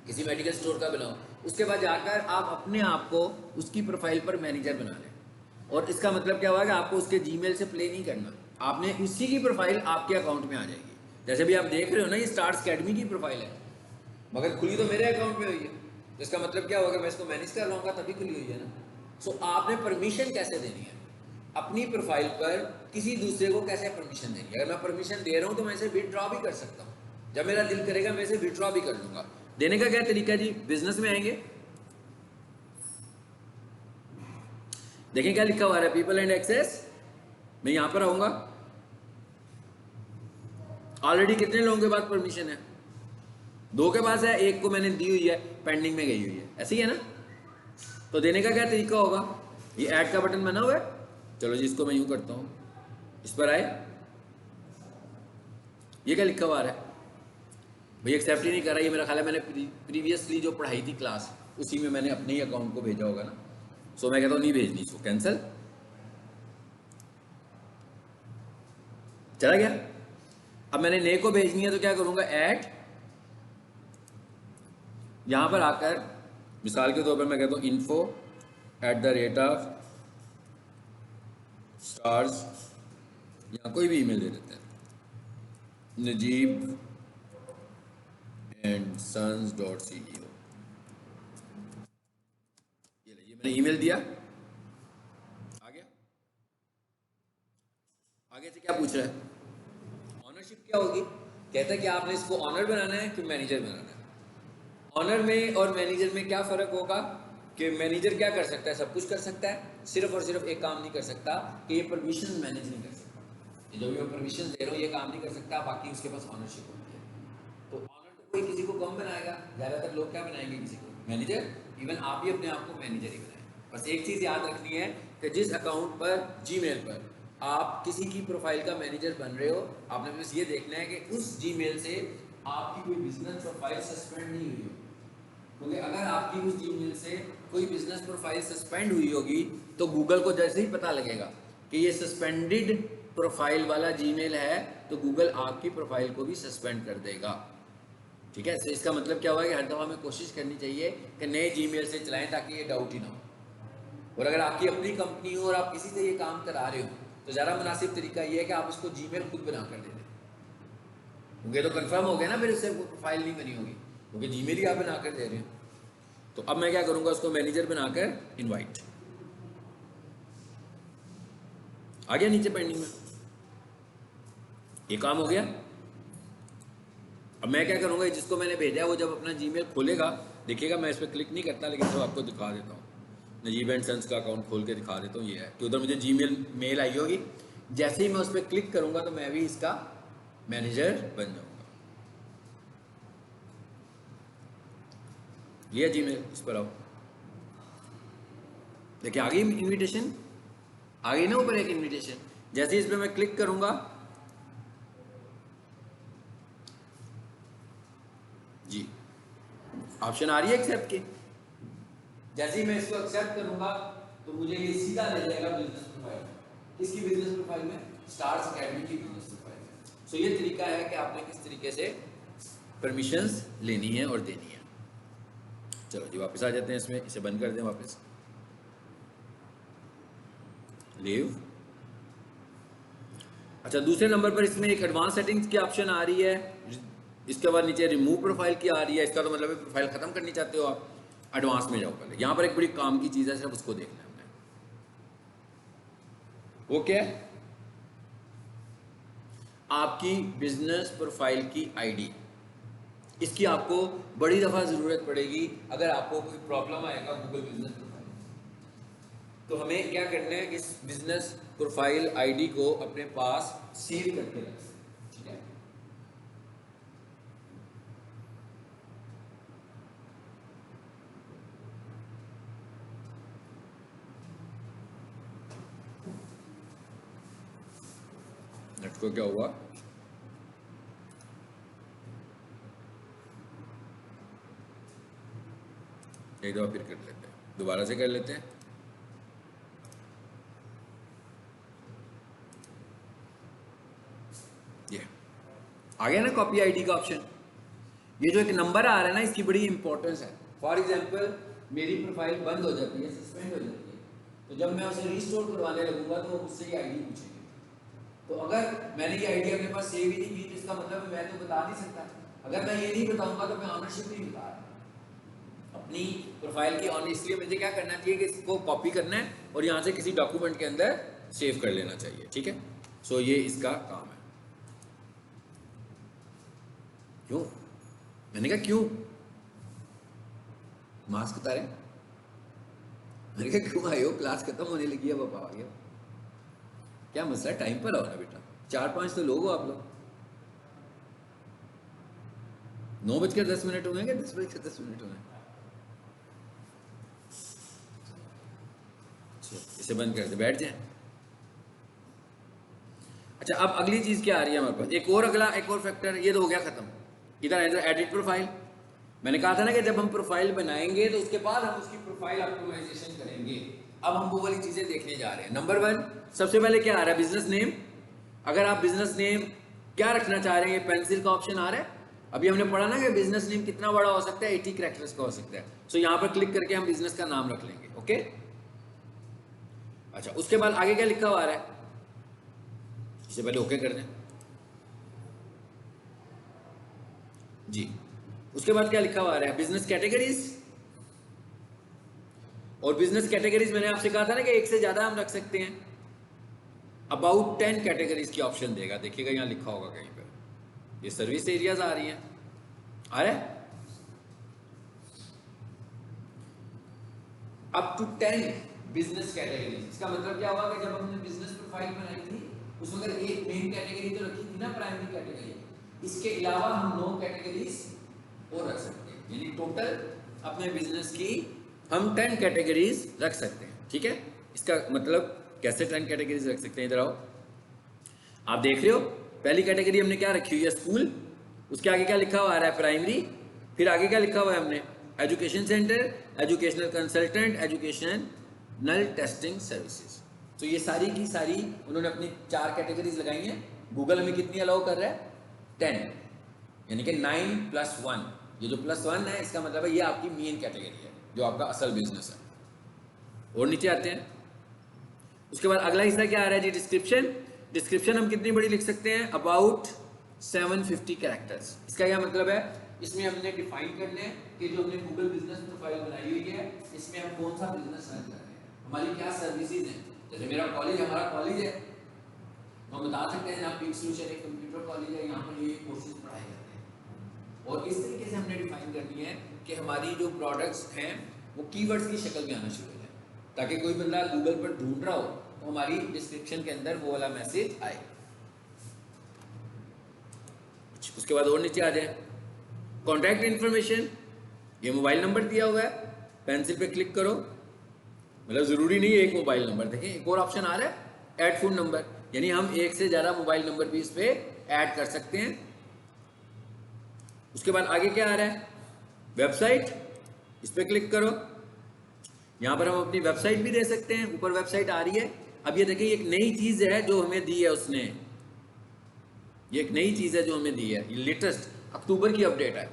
[SPEAKER 1] किसी मेडिकल स्टोर का बनाओ, उसके बाद जाकर आप अपने आप को उसकी प्रोफाइल पर मैनेजर बना लें। और इसका मतलब क्या हुआ कि आपको उसके जीमेल से प्ले नहीं करना, आपने उसी की प्रोफाइल आपके अकाउंट में आ जाएगी। जैसे भी आप देख रहे हो ना, ये स्टार्स अकेडमी की प्रोफाइल है, मगर खुली तो मेरे अकाउंट में हुई है। तो इसका मतलब क्या होगा? मैं इसको मैनेज कर लूँगा तभी खुली हुई है ना। सो आपने परमिशन कैसे देनी है अपनी प्रोफाइल पर? किसी दूसरे को कैसे परमिशन देनी है? अगर मैं परमिशन दे रहा हूँ तो मैं इसे विड्रॉ भी कर सकता हूँ। जब मेरा दिल करेगा मैं इसे विड्रॉ भी कर लूँगा। देने का क्या तरीका जी? बिजनेस में आएंगे, देखें क्या लिखा हुआ है, पीपल एंड एक्सेस। मैं यहां पर आऊंगा। ऑलरेडी कितने लोगों के पास परमिशन है? 2 के पास है, 1 को मैंने दी हुई है, पेंडिंग में गई हुई है। ऐसे ही है ना? तो देने का क्या तरीका होगा? ये ऐड का बटन बना हुआ है। चलो जी, इसको मैं यूं करता हूं, इस पर आए। ये क्या लिखा हुआ है भाई? एक्सेप्ट ही नहीं कर रहा। ये मेरा ख्याल है मैंने प्रीवियसली जो पढ़ाई थी क्लास, उसी में मैंने अपने ही अकाउंट को भेजा होगा ना। सो मैं कहता हूँ नहीं भेजनी, इसको कैंसिल। चला गया। अब मैंने नए को भेजनी है तो क्या करूंगा? ऐड। यहां पर आकर मिसाल के तौर पर मैं कहता हूं info@stars, यहाँ कोई भी ईमेल दे देते हैं, najib&sons.ceo। ये मैंने ईमेल दिया। आ गया। आगे से क्या पूछ रहा है? ऑनरशिप क्या होगी? कहता है कि आपने इसको ऑनर बनाना है कि मैनेजर बनाना है। ऑनर में और मैनेजर में क्या फ़र्क होगा? कि मैनेजर क्या कर सकता है? सब कुछ कर सकता है, सिर्फ और सिर्फ एक काम नहीं कर सकता कि ये परमिशन मैनेज नहीं कर सकता। ये जो भी मैं परमिशन दे रहा हूँ ये काम नहीं कर सकता, बाकी उसके पास ऑनरशिप होती है। तो ऑनर तो कोई किसी को कम बनाएगा, ज़्यादातर लोग क्या बनाएंगे? किसी को मैनेजर। इवन आप भी अपने आप को मैनेजर ही बनाएं। बस एक चीज़ याद रखनी है कि जिस अकाउंट पर, जीमेल पर आप किसी की प्रोफाइल का मैनेजर बन रहे हो, आपने बस ये देखना है कि उस जीमेल से आपकी कोई बिजनेस प्रोफाइल सस्पेंड नहीं हुई हो। क्योंकि अगर आपकी उस जीमेल से कोई बिजनेस प्रोफाइल सस्पेंड हुई होगी तो गूगल को जैसे ही पता लगेगा कि ये सस्पेंडेड प्रोफाइल वाला जीमेल है, तो गूगल आपकी प्रोफाइल को भी सस्पेंड कर देगा। ठीक है? तो इसका मतलब क्या हुआ कि हर दफ़ा हमें कोशिश करनी चाहिए कि नए जीमेल से चलाएं ताकि ये डाउट ही ना हो। और अगर आपकी अपनी कंपनी हो और आप किसी से ये काम करा रहे हो तो ज़्यादा मुनासिब तरीका ये है कि आप उसको जीमेल खुद बना कर दे दें। क्योंकि तो कंफर्म हो गया ना, फिर उससे वो प्रोफाइल नहीं बनी होगी, क्योंकि जीमेल ही आप बना कर दे रहे हो। तो अब मैं क्या करूंगा? उसको मैनेजर बनाकर इनवाइट। आ गया नीचे पेंडिंग में, ये काम हो गया। अब मैं क्या करूंगा? जिसको मैंने भेजा वो जब अपना जीमेल खोलेगा, देखिएगा, मैं इस पर क्लिक नहीं करता लेकिन तो आपको दिखा देता हूँ। नजीब एंड सन्स का अकाउंट खोल के दिखा देता हूँ। ये है कि उधर मुझे जीमेल मेल आई होगी, जैसे ही मैं उस पर क्लिक करूंगा तो मैं भी इसका मैनेजर बन जाऊंगा। लिया जीमेल, इस पर आओ। देखिए आ गई इन्विटेशन, आ गई ना ऊपर एक इन्विटेशन। जैसे इस पर मैं क्लिक करूंगा, जी ऑप्शन आ रही है एक्सेप्ट की। जैसे ही मैं इसको एक्सेप्ट करूंगा तो मुझे ये सीधा ले जाएगा बिजनेस प्रोफाइल में। किसकी बिजनेस प्रोफाइल में? स्टार्स अकेडमी की बिजनेस प्रोफाइल में। सो ये तरीका है कि आपने किस तरीके से परमिशंस लेनी है और देनी है। चलो जी वापस आ जाते हैं इसमें, इसे बंद कर दें वापस। लीव। अच्छा, दूसरे नंबर पर इसमें एक एडवांस सेटिंग्स की ऑप्शन आ रही है, इसके बाद नीचे रिमूव प्रोफाइल की आ रही है। इसका तो मतलब है प्रोफाइल खत्म करनी चाहते हो आप, एडवांस में जाओ पहले। यहाँ पर एक बड़ी काम की चीज़ है, सिर्फ उसको देखना है हमने। वो क्या है? आपकी बिजनेस प्रोफाइल की आईडी। इसकी आपको बड़ी दफ़ा ज़रूरत पड़ेगी अगर आपको कोई प्रॉब्लम आएगा गूगल बिजनेस प्रोफाइल। तो हमें क्या करना है, इस बिजनेस प्रोफाइल आईडी को अपने पास सेव करके रखना है, ठीक है। नेट को क्या हुआ? एक दफ़ा फिर कर लेते हैं, दोबारा से कर लेते हैं। ये आ गया ना कॉपी आईडी का ऑप्शन। ये जो एक नंबर आ रहा है ना, इसकी बड़ी इंपॉर्टेंस है। फॉर एग्जांपल मेरी प्रोफाइल बंद हो जाती है, सस्पेंड हो जाती है, तो जब मैं उसे रिस्टोर करवाने लगूंगा तो मुझसे ये आईडी पूछेंगे। तो अगर मैंने ये आईडी अपने पास सेव ही नहीं की तो इसका मतलब मैं तो बता नहीं सकता। अगर मैं ये नहीं बताऊंगा तो मैं ऑनरशिप नहीं बता रहा अपनी प्रोफाइल की ऑन। इसलिए मुझे क्या करना चाहिए कि इसको कॉपी करना है और यहाँ से किसी डॉक्यूमेंट के अंदर सेव कर लेना चाहिए, ठीक है। सो ये इसका काम है। क्यों? मैंने कहा क्यों? मास्क उतारे। मैंने कहा क्यों आए हो, क्लास खत्म होने लगी है, पापा आ गया। क्या मसला है? टाइम पर आओ ना बेटा, 4-5 तो लोग हो आप लोग। 9:10 हुए क्या 10:10 हुए? इसे बंद कर दे, बैठ जाए। अच्छा, अब अगली चीज क्या आ रही है हमारे पास? एक और फैक्टर, ये तो हो गया खत्म। इधर एडिट प्रोफाइल। मैंने कहा था ना कि जब हम प्रोफाइल बनाएंगे तो उसके बाद हम उसकी प्रोफाइल ऑप्टिमाइजेशन करेंगे। अब हम वो वाली चीजें देखने जा रहे हैं। नंबर 1 सबसे पहले क्या आ रहा है? Business name. अगर आप बिजनेस नेम क्या रखना चाह रहे हैं, पेंसिल का ऑप्शन आ रहा है। अभी हमने पढ़ा ना कि बिजनेस नेम कितना बड़ा हो सकता है, 80 कैरेक्टर्स का हो सकता है। सो यहाँ पर क्लिक करके हम बिजनेस का नाम रख लेंगे, ओके। अच्छा, उसके बाद आगे क्या लिखा हुआ आ रहा है? इससे पहले ओके कर दें जी। उसके बाद क्या लिखा हुआ आ रहा है? Business categories. और बिजनेस कैटेगरीज मैंने आपसे कहा था ना कि एक से ज्यादा हम रख सकते हैं। अबाउट 10 कैटेगरीज की ऑप्शन देगा, देखिएगा यहाँ लिखा होगा कहीं पर। ये सर्विस एरियाज आ रही हैं, आ रहा है अप टू 10 बिजनेस कैटेगरीज। इसका मतलब क्या हुआ कि जब हमने बिजनेस प्रोफाइल बनाई थी उसमें अगर एक मेन कैटेगरी तो रखी थी ना, प्राइमरी कैटेगरी, इसके अलावा हम 9 कैटेगरीज और रख सकते हैं। यानी टोटल अपने बिजनेस की हम 10 कैटेगरीज रख सकते हैं, ठीक है। इसका मतलब कैसे 10 कैटेगरीज रख सकते हैं? इधर आओ, आप देख रहे हो पहली कैटेगरी हमने क्या रखी हुई है? स्कूल। उसके आगे क्या लिखा हुआ आ रहा है? प्राइमरी। फिर आगे क्या लिखा हुआ है हमने? Education centre, educational consultant, educational testing services. तो ये सारी की सारी उन्होंने अपनी 4 कैटेगरीज लगाई हैं। गूगल हमें कितनी अलाउ कर रहा है? 10, यानी कि 9+1। ये जो +1 है इसका मतलब है ये आपकी मेन कैटेगरी है, जो आपका असल बिजनेस है। और नीचे आते हैं, उसके बाद अगला हिस्सा क्या आ रहा है जी? डिस्क्रिप्शन। डिस्क्रिप्शन हम कितनी बड़ी लिख सकते हैं? About 750 characters. इसका क्या मतलब है? इसमें हमने डिफाइन करना है कि जो हमने गूगल बिजनेस प्रोफाइल बनाई हुई है इसमें हम कौन सा बिजनेस रन कर रहे हैं, हमारी क्या सर्विसेज हैं। जैसे मेरा कॉलेज, हमारा कॉलेज है तो हम बता सकते हैं यहाँ पिक सोल्यूशन एक कंप्यूटर कॉलेज है, यहाँ पर ये कोर्सेज पढ़ाए जाते हैं। और इस तरीके से हमने डिफाइन करनी है कि हमारी जो प्रोडक्ट्स हैं वो कीवर्ड्स की शक्ल में आना शुरू हो जाए, ताकि कोई बंदा गूगल पर ढूंढ रहा हो तो हमारी डिस्क्रिप्शन के अंदर वो वाला मैसेज आए। उसके बाद और नीचे आ जाए, कॉन्टैक्ट इन्फॉर्मेशन। ये मोबाइल नंबर दिया हुआ है, पेंसिल पे क्लिक करो। मतलब जरूरी नहीं है एक मोबाइल नंबर, देखें एक और ऑप्शन आ रहा है, ऐड फोन नंबर, यानी हम एक से ज्यादा मोबाइल नंबर भी इस पे ऐड कर सकते हैं। उसके बाद आगे क्या आ रहा है? वेबसाइट। इस पे क्लिक करो, यहां पर हम अपनी वेबसाइट भी दे सकते हैं। ऊपर वेबसाइट आ रही है। अब ये देखिए एक नई चीज है जो हमें दी है उसने, ये एक नई चीज है जो हमें दी है, ये लेटेस्ट अक्टूबर की अपडेट है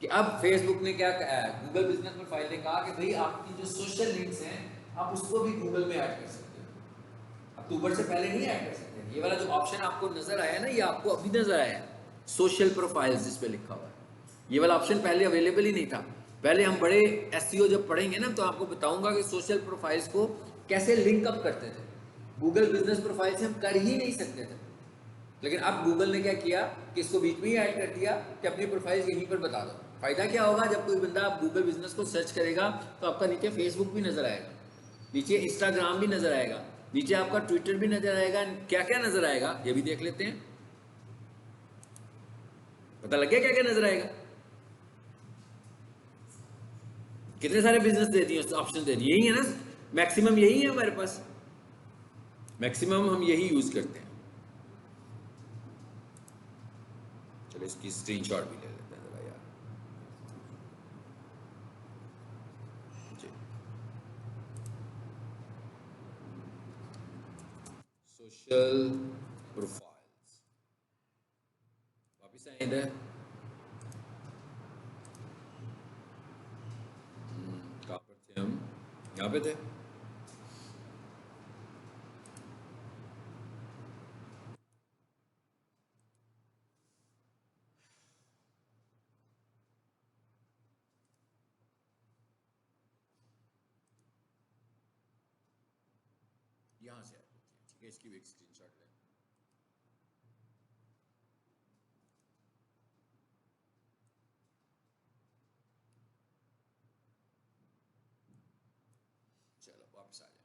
[SPEAKER 1] कि अब फेसबुक ने क्या कहा है, गूगल बिजनेस प्रोफाइल ने कहा कि भाई आपकी जो सोशल लिंक्स हैं आप उसको भी गूगल में ऐड कर सकते हो। अक्टूबर से पहले नहीं ऐड कर सकते। ये वाला जो ऑप्शन आपको नजर आया ना, ये आपको अभी नजर आया है, सोशल प्रोफाइल्स जिस पे लिखा हुआ है, ये वाला ऑप्शन पहले अवेलेबल ही नहीं था। पहले हम बड़े एसईओ जब पढ़ेंगे ना, तो आपको बताऊंगा कि सोशल प्रोफाइल्स को कैसे लिंक अप करते थे। गूगल बिजनेस प्रोफाइल से हम कर ही नहीं सकते थे, लेकिन अब गूगल ने क्या किया कि इसको बीच में ही ऐड कर दिया कि अपनी प्रोफाइल यहीं पर बता दो। फायदा क्या होगा, जब कोई बंदा आप गूगल बिजनेस को सर्च करेगा तो आपका नीचे फेसबुक भी नजर आएगा, नीचे इंस्टाग्राम भी नजर आएगा, नीचे आपका ट्विटर भी नजर आएगा, क्या क्या नजर आएगा ये भी देख लेते हैं। पता लग गया क्या क्या नजर आएगा? कितने सारे बिजनेस दे दिए, ऑप्शन दे दिए, यही है ना, मैक्सिमम यही है हमारे पास, मैक्सिमम हम यही यूज करते हैं। चलो इसकी स्क्रीनशॉट भी ले लेते हैं जरा यार। सोशल प्रोफाइल्स वापिस आए इधर। कहाँ पर थे हम? यहाँ पे थे। यहाँ से आए, ठीक है, इसकी भी एक स्क्रीनशॉट लें। चलो वापस आ जाए।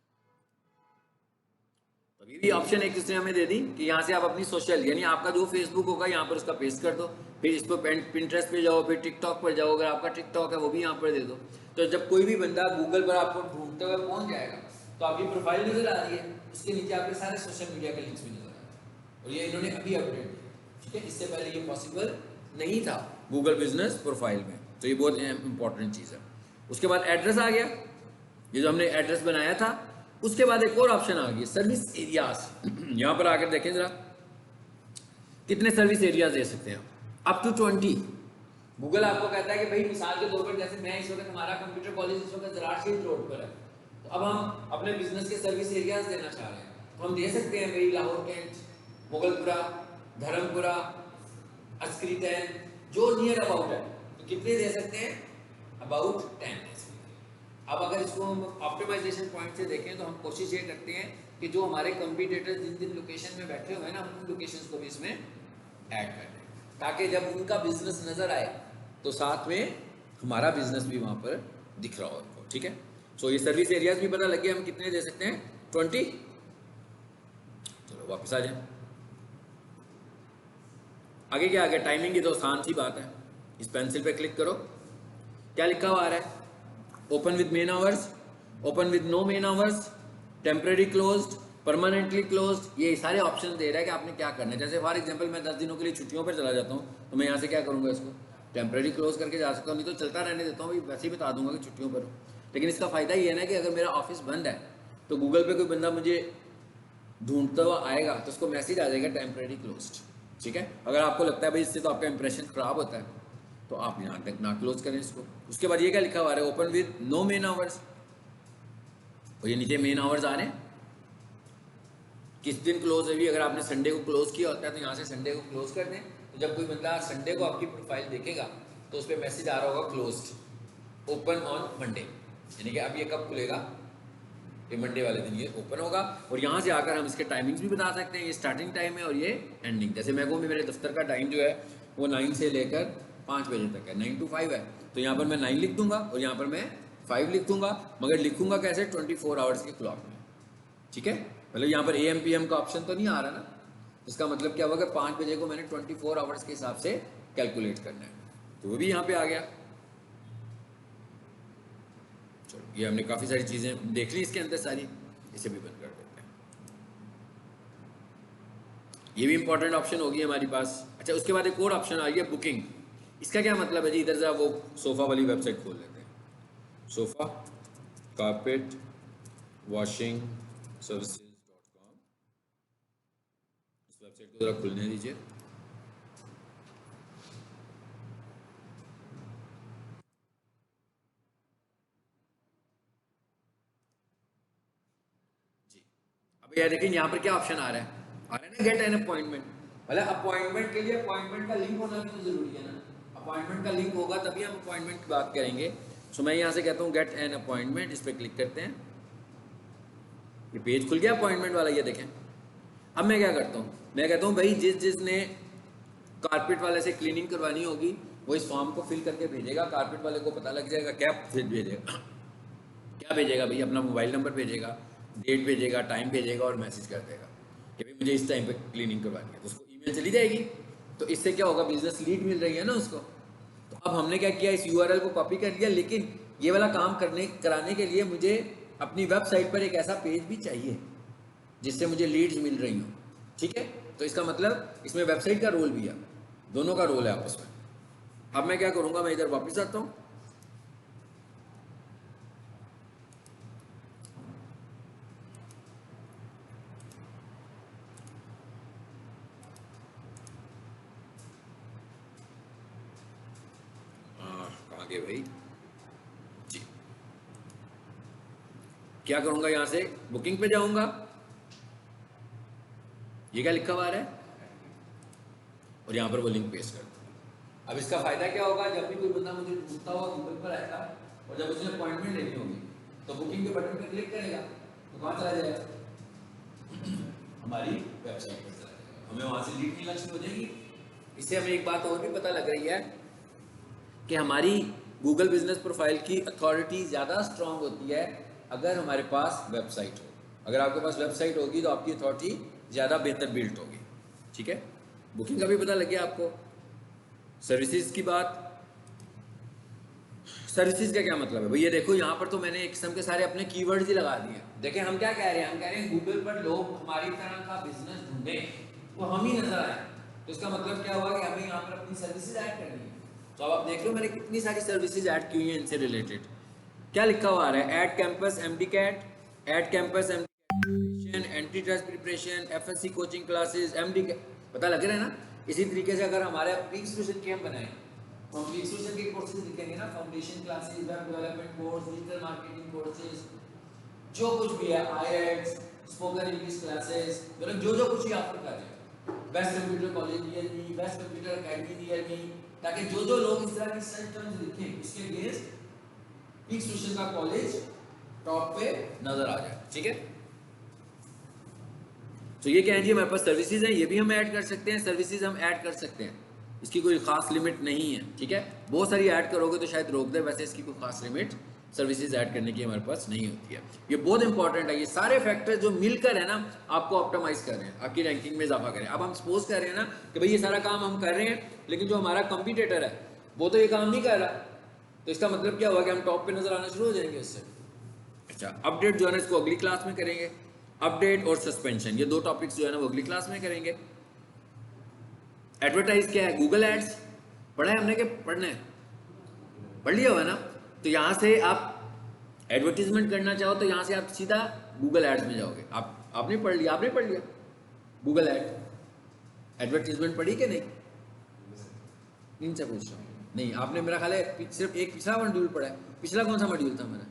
[SPEAKER 1] अभी भी ऑप्शन एक इसने हमें दे दी कि यहाँ से आप अपनी सोशल, यानी आपका जो फेसबुक होगा यहाँ पर उसका पेस्ट कर दो, फिर इस पर पिंटरेस्ट पे जाओ, फिर टिकटॉक पर जाओ, अगर आपका टिकटॉक है वो भी यहाँ पर दे दो। तो जब कोई भी बंदा गूगल पर आपको ढूंढते हुए पहुंच जाएगा तो आपकी प्रोफाइल नजर आ रही है, उसके नीचे आपके सारे सोशल मीडिया के लिंक्स भी नजर आ रहे हैं, और ये इन्होंने अभी अपडेट किया, ठीक है। इससे पहले ये पॉसिबल नहीं था गूगल बिजनेस प्रोफाइल में, तो ये बहुत इंपॉर्टेंट चीज़ है। उसके बाद एड्रेस आ गया, ये जो हमने एड्रेस बनाया था। उसके बाद एक और ऑप्शन आ गया, सर्विस एरियाज। यहां पर आकर देखें जरा, कितने सर्विस एरियाज दे सकते हैं अप टू 20। गूगल आपको कहता है कि भाई मिसाल के तौर पर, जैसे मैं इस वक्त, हमारा कंप्यूटर कॉलेज इस वक्त जरार शीट रोड पर है, तो अब हम अपने बिजनेस के सर्विस एरियाज देना चाह रहे हैं, तो हम दे सकते हैं भाई लाहौर कैंट, मुगलपुरा, धर्मपुरा, अस्करी तैन, जो नियर अबाउट है, तो कितने दे सकते हैं? अबाउट 10 दे सकते हैं। अब अगर इसको हम ऑप्टिमाइजेशन पॉइंट से देखें तो हम कोशिश ये करते हैं कि जो हमारे कंपटीटर्स जिन जिन लोकेशन में बैठे हुए हैं ना, हम उन लोकेशंस को भी इसमें ऐड कर दें, ताकि जब उनका बिजनेस नजर आए तो साथ में हमारा बिजनेस भी वहां पर दिख रहा हो उनको, ठीक है। सो ये सर्विस एरियाज भी पता लग गया हम कितने दे सकते हैं, 20। चलो वापस आ जाए। आगे क्या आ गया? टाइमिंग की तो आसान सी बात है, इस पेंसिल पे क्लिक करो, क्या लिखा हुआ आ रहा है? Open with main hours, open with no main hours, temporary closed, permanently closed, ये सारे ऑप्शन दे रहा है कि आपने क्या करना है। जैसे फॉर एग्जांपल मैं 10 दिनों के लिए छुट्टियों पर चला जाता हूँ, तो मैं यहाँ से क्या करूँगा, इसको टेम्परेरी क्लोज करके जा सकता हूँ, नहीं तो चलता रहने देता हूँ, वैसे ही बता दूंगा कि छुट्टियों पर हूँ। लेकिन इसका फ़ायदा ये है ना कि अगर मेरा ऑफिस बंद है तो गूगल पे कोई बंदा मुझे ढूंढता हुआ आएगा तो उसको मैसेज आ जाएगा टेम्परेरी क्लोज्ड, ठीक है। अगर आपको लगता है भाई इससे तो आपका इंप्रेशन खराब होता है, तो आप यहाँ तक ना क्लोज करें इसको। उसके बाद ये क्या लिखा हुआ है? Open with no main hours, और ये नीचे मेन आवर्स आ रहे हैं, किस दिन क्लोज है भी। अगर आपने संडे को क्लोज किया होता है तो यहाँ से संडे को क्लोज कर दें, तो जब कोई बंदा संडे को आपकी प्रोफाइल देखेगा तो उस पर मैसेज आ रहा होगा क्लोज्ड, ओपन ऑन मंडे, यानी कि अब ये कब खुलेगा, ये मंडे वाले दिन ये ओपन होगा। और यहाँ से आकर हम इसके टाइमिंग्स भी बता सकते हैं, ये स्टार्टिंग टाइम है और ये एंडिंग। जैसे मैं कहूँ मेरे दफ्तर का टाइम जो है वो 9 से लेकर 5 बजे तक है, 9 to 5 है, तो यहाँ पर मैं 9 लिख दूंगा और यहाँ पर मैं 5 लिख दूंगा, मगर लिखूंगा कैसे? 24 आवर्स के क्लॉक में, ठीक है। मतलब यहाँ पर AM PM का ऑप्शन तो नहीं आ रहा ना, इसका मतलब क्या हुआ कि 5 बजे को मैंने 24 आवर्स के हिसाब से कैलकुलेट करना है, तो वो भी यहाँ पे आ गया। चलो ये हमने काफ़ी सारी चीज़ें देख ली इसके अंदर सारी, इसे भी बंद कर देते हैं। ये भी इंपॉर्टेंट ऑप्शन होगी हमारे पास। अच्छा, उसके बाद एक और ऑप्शन आ गया बुकिंग। इसका क्या मतलब है जी? इधर जरा वो सोफ़ा वाली वेबसाइट खोल लेते हैं, सोफ़ा कारपेट वॉशिंग सर्विसेज.com, इस वेबसाइट को जरा खुलने दीजिए। जी, अब ये देखें यहाँ पर क्या ऑप्शन आ रहा है ना, गेट एन अपॉइंटमेंट। मतलब अपॉइंटमेंट के लिए अपॉइंटमेंट का लिंक होना भी तो जरूरी है ना, अपॉइंटमेंट का लिंक होगा तभी हम अपॉइंटमेंट की बात करेंगे। सो मैं यहाँ से कहता हूँ गेट एन अपॉइंटमेंट, इस पर क्लिक करते हैं, ये पेज खुल गया अपॉइंटमेंट वाला, ये देखें। अब मैं क्या करता हूँ, मैं कहता हूँ भाई जिसने कारपेट वाले से क्लीनिंग करवानी होगी वो इस फॉर्म को फिल करके भेजेगा, कारपेट वाले को पता लग जाएगा क्या फिर भेजेगा, क्या भेजेगा भाई, अपना मोबाइल नंबर भेजेगा, डेट भेजेगा, टाइम भेजेगा और मैसेज कर देगा कि भाई मुझे इस टाइम पे क्लीनिंग करवानी है, तो उसको ईमेल चली जाएगी। तो इससे क्या होगा, बिजनेस लीड मिल रही है ना उसको। तो अब हमने क्या किया, इस यूआरएल को कॉपी कर लिया, लेकिन ये वाला काम कराने के लिए मुझे अपनी वेबसाइट पर एक ऐसा पेज भी चाहिए जिससे मुझे लीड्स मिल रही हो, ठीक है। तो इसका मतलब इसमें वेबसाइट का रोल भी है, दोनों का रोल है आपस में। अब मैं क्या करूंगा, मैं इधर वापस आता हूँ, कहाँ गए भाई जी, क्या करूंगा, यहां से बुकिंग पे जाऊंगा, ये क्या लिखा हुआ है और यहाँ पर वो लिंक पेस्ट कर दूँ। अब इसका फायदा क्या होगा, जब भी कोई बंदा मुझे पूछता हुआ गूगल पर आएगा और जब उसने अपॉइंटमेंट लेनी होगी तो बुकिंग के बटन पर क्लिक करेगा तो कहाँ चला जाएगा, हमारी वेबसाइट पर चला जाएगा, हमें वहाँ से लीड मिलना शुरू हो जाएगी। इससे हमें एक बात और भी पता लग रही है कि हमारी गूगल बिजनेस प्रोफाइल की अथॉरिटी ज़्यादा स्ट्रांग होती है अगर हमारे पास वेबसाइट हो। अगर आपके पास वेबसाइट होगी तो आपकी अथॉरिटी ज़्यादा बेहतर बिल्ट होगी, ठीक है। बुकिंग का भी पता लग गया आपको। सर्विसेज की बात, सर्विसेज का क्या मतलब है भैया, देखो यहाँ पर तो मैंने एक किस्म के सारे अपने कीवर्ड्स ही लगा दिए। देखें हम क्या कह रहे हैं, हम कह रहे हैं गूगल पर लोग हमारी तरह का बिजनेस ढूंढें तो हम ही नजर आए। तो इसका मतलब क्या हुआ कि हमें यहाँ पर अपनी सर्विसेज ऐड करनी है। तो अब आप देख लो मैंने कितनी सारी सर्विसेज ऐड की हुई हैं इनसे रिलेटेड। क्या लिखा हुआ आ रहा है, ed campus MD CAT, ed campus MD, entry test preparation, FSC coaching classes, MD, पता लग रहा है ना। इसी तरीके से अगर हमारे प्री ग्रेजुएशन के हम बनाए, तो हम ग्रेजुएशन के कोर्सेज लिखेंगे ना, foundation classes, web development course, digital marketing courses, जो कुछ भी है, आईएलटीएस, स्पोकन इंग्लिश क्लासेस, मतलब जो जो कुछ ही आप कर रहे हैं, best computer college near me, best computer academy near me, ताकि जो जो लोग इस तरह की सर्च टर्म्स लिखें इसके अगेंस्ट पीक सोल्यूशन का कॉलेज टॉप पे नजर आ जाए, ठीक है। तो ये क्या है जी, हमारे पास सर्विसेज हैं, ये भी हम ऐड कर सकते हैं, सर्विसेज हम ऐड कर सकते हैं, इसकी कोई खास लिमिट नहीं है, ठीक है। बहुत सारी ऐड करोगे तो शायद रोक दे, वैसे इसकी कोई खास लिमिट सर्विसेज ऐड करने की हमारे पास नहीं होती है। ये बहुत इंपॉर्टेंट है, ये सारे फैक्टर जो मिलकर है ना आपको ऑप्टिमाइज कर रहे हैं, आपकी रैंकिंग में इजाफा करें। अब हम सपोज कर रहे हैं ना कि भाई ये सारा काम हम कर रहे हैं, लेकिन जो हमारा कंपटीटर है वो तो ये काम नहीं कर रहा, तो इसका मतलब क्या हुआ कि हम टॉप पे नजर आना शुरू हो जाएंगे इससे। अच्छा, अपडेट जो है ना इसको अगली क्लास में करेंगे, अपडेट और सस्पेंशन ये दो टॉपिक्स जो है ना वो अगली क्लास में करेंगे। एडवर्टाइज क्या है, गूगल एड्स पढ़ा है हमने कि पढ़ना है, पढ़ लिया हुआ है ना। तो यहाँ से आप एडवर्टीजमेंट करना चाहो तो यहाँ से आप सीधा गूगल एड्स में जाओगे। आपने पढ़ लिया, आपने पढ़ लिया गूगल एड, एडवर्टीजमेंट पढ़ी कि नहीं, इनसे पूछ रहा हूँ। नहीं, आपने मेरा ख्याल है सिर्फ एक पिछला मॉड्यूल पढ़ा है, पिछला कौन सा मॉड्यूल था मेरा,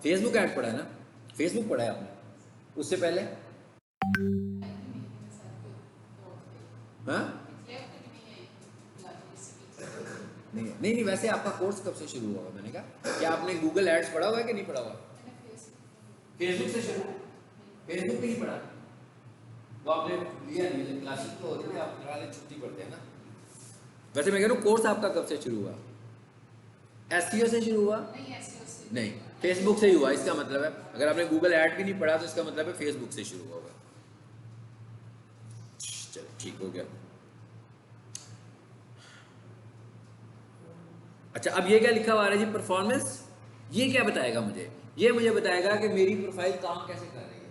[SPEAKER 1] फेसबुक ऐड पढ़ा है ना, फेसबुक पढ़ा है आपने, उससे पहले हाँ नहीं नहीं, वैसे आपका कोर्स कब से शुरू हुआ, मैंने कहा क्या आपने गूगल एड्स पढ़ा हुआ है कि नहीं पढ़ा हुआ, फेसबुक से शुरू, फेसबुक नहीं पढ़ा, वो आपने लिया नहीं, क्लासेस तो होती है आप वाले छुट्टी पढ़ते हैं ना। वैसे मैं कह रहा हूँ कोर्स आपका कब से शुरू हुआ, एसईओ से शुरू हुआ, नहीं फेसबुक से ही हुआ। इसका मतलब है अगर आपने गूगल ऐड भी नहीं पढ़ा तो इसका मतलब है फेसबुक से शुरू होगा। चलो ठीक हो गया। अच्छा, अब ये क्या लिखा हुआ है जी, परफॉर्मेंस, ये क्या बताएगा मुझे, ये मुझे बताएगा कि मेरी प्रोफाइल काम कैसे कर रही है,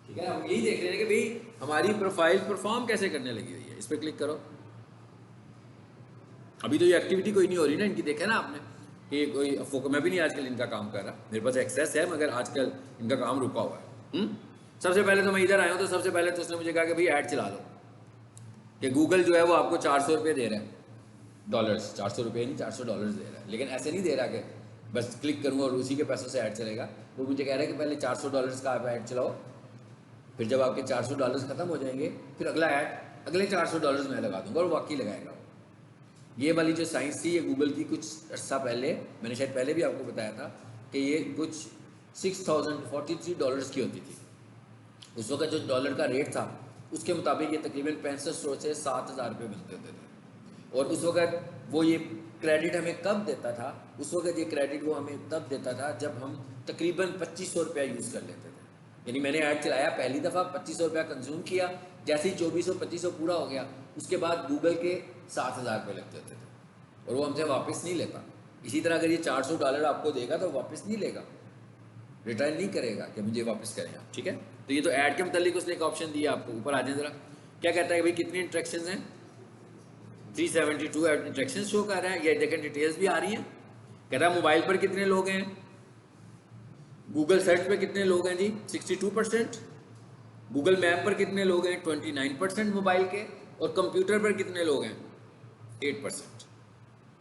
[SPEAKER 1] ठीक है। हम यही देख रहे हैं कि भाई हमारी प्रोफाइल परफॉर्म कैसे करने लगी हुई है। इस पर क्लिक करो, अभी तो ये एक्टिविटी कोई नहीं हो रही ना इनकी, देखा ना आपने कि कोई मैं भी नहीं आजकल इनका काम कर रहा, मेरे पास एक्सेस है मगर आजकल इनका काम रुका हुआ है। सबसे पहले तो मैं इधर आया हूँ, तो सबसे पहले तो उसने मुझे कहा कि भाई ऐड चला लो, कि गूगल जो है वो आपको $400 दे रहा है, डॉलर्स, $400 नहीं $400 दे रहा है, लेकिन ऐसे नहीं दे रहा कि बस क्लिक करूँगा और उसी के पैसों से ऐड चलेगा। वो मुझे कह रहा है कि पहले $400 का आप ऐड चलाओ, फिर जब आपके $400 ख़त्म हो जाएंगे फिर अगला ऐड अगले $400 मैं लगा दूंगा, और वाकई लगाएगा। ये वाली जो साइंस थी ये गूगल की कुछ अर्सा पहले, मैंने शायद पहले भी आपको बताया था कि ये कुछ $6,043 की होती थी। उस वक्त जो डॉलर का रेट था उसके मुताबिक ये तकरीबन 6500 से 7000 रुपये बनते होते थे। और उस वक्त वो ये क्रेडिट हमें कब देता था, उस वक्त ये क्रेडिट वो हमें तब देता था जब हम तकरीबन 2500 रुपया यूज़ कर लेते थे। यानी मैंने ऐड चलाया पहली दफ़ा, 2500 रुपया कंज्यूम किया, जैसे ही 2400-2500 पूरा हो गया उसके बाद गूगल के 7000 रुपये लग जाते थे और वो हमसे वापस नहीं लेता। इसी तरह अगर ये $400 आपको देगा तो वापस नहीं लेगा, रिटर्न नहीं करेगा कि मुझे वापस करें आप, ठीक है। तो ये तो ऐड के मतलब उसने एक ऑप्शन दिया आपको। ऊपर आ जाए ज़रा, क्या कहता है भाई कितनी इंट्रैक्शंस हैं, 372 इंट्रैक्शंस शो कर रहा है। ये देखें डिटेल्स भी आ रही हैं। कहता है मोबाइल पर कितने लोग हैं, गूगल सर्च पे कितने लोग हैं जी 62%, गूगल मैप पर कितने लोग हैं 29% मोबाइल के, और कंप्यूटर पर कितने लोग हैं 8%,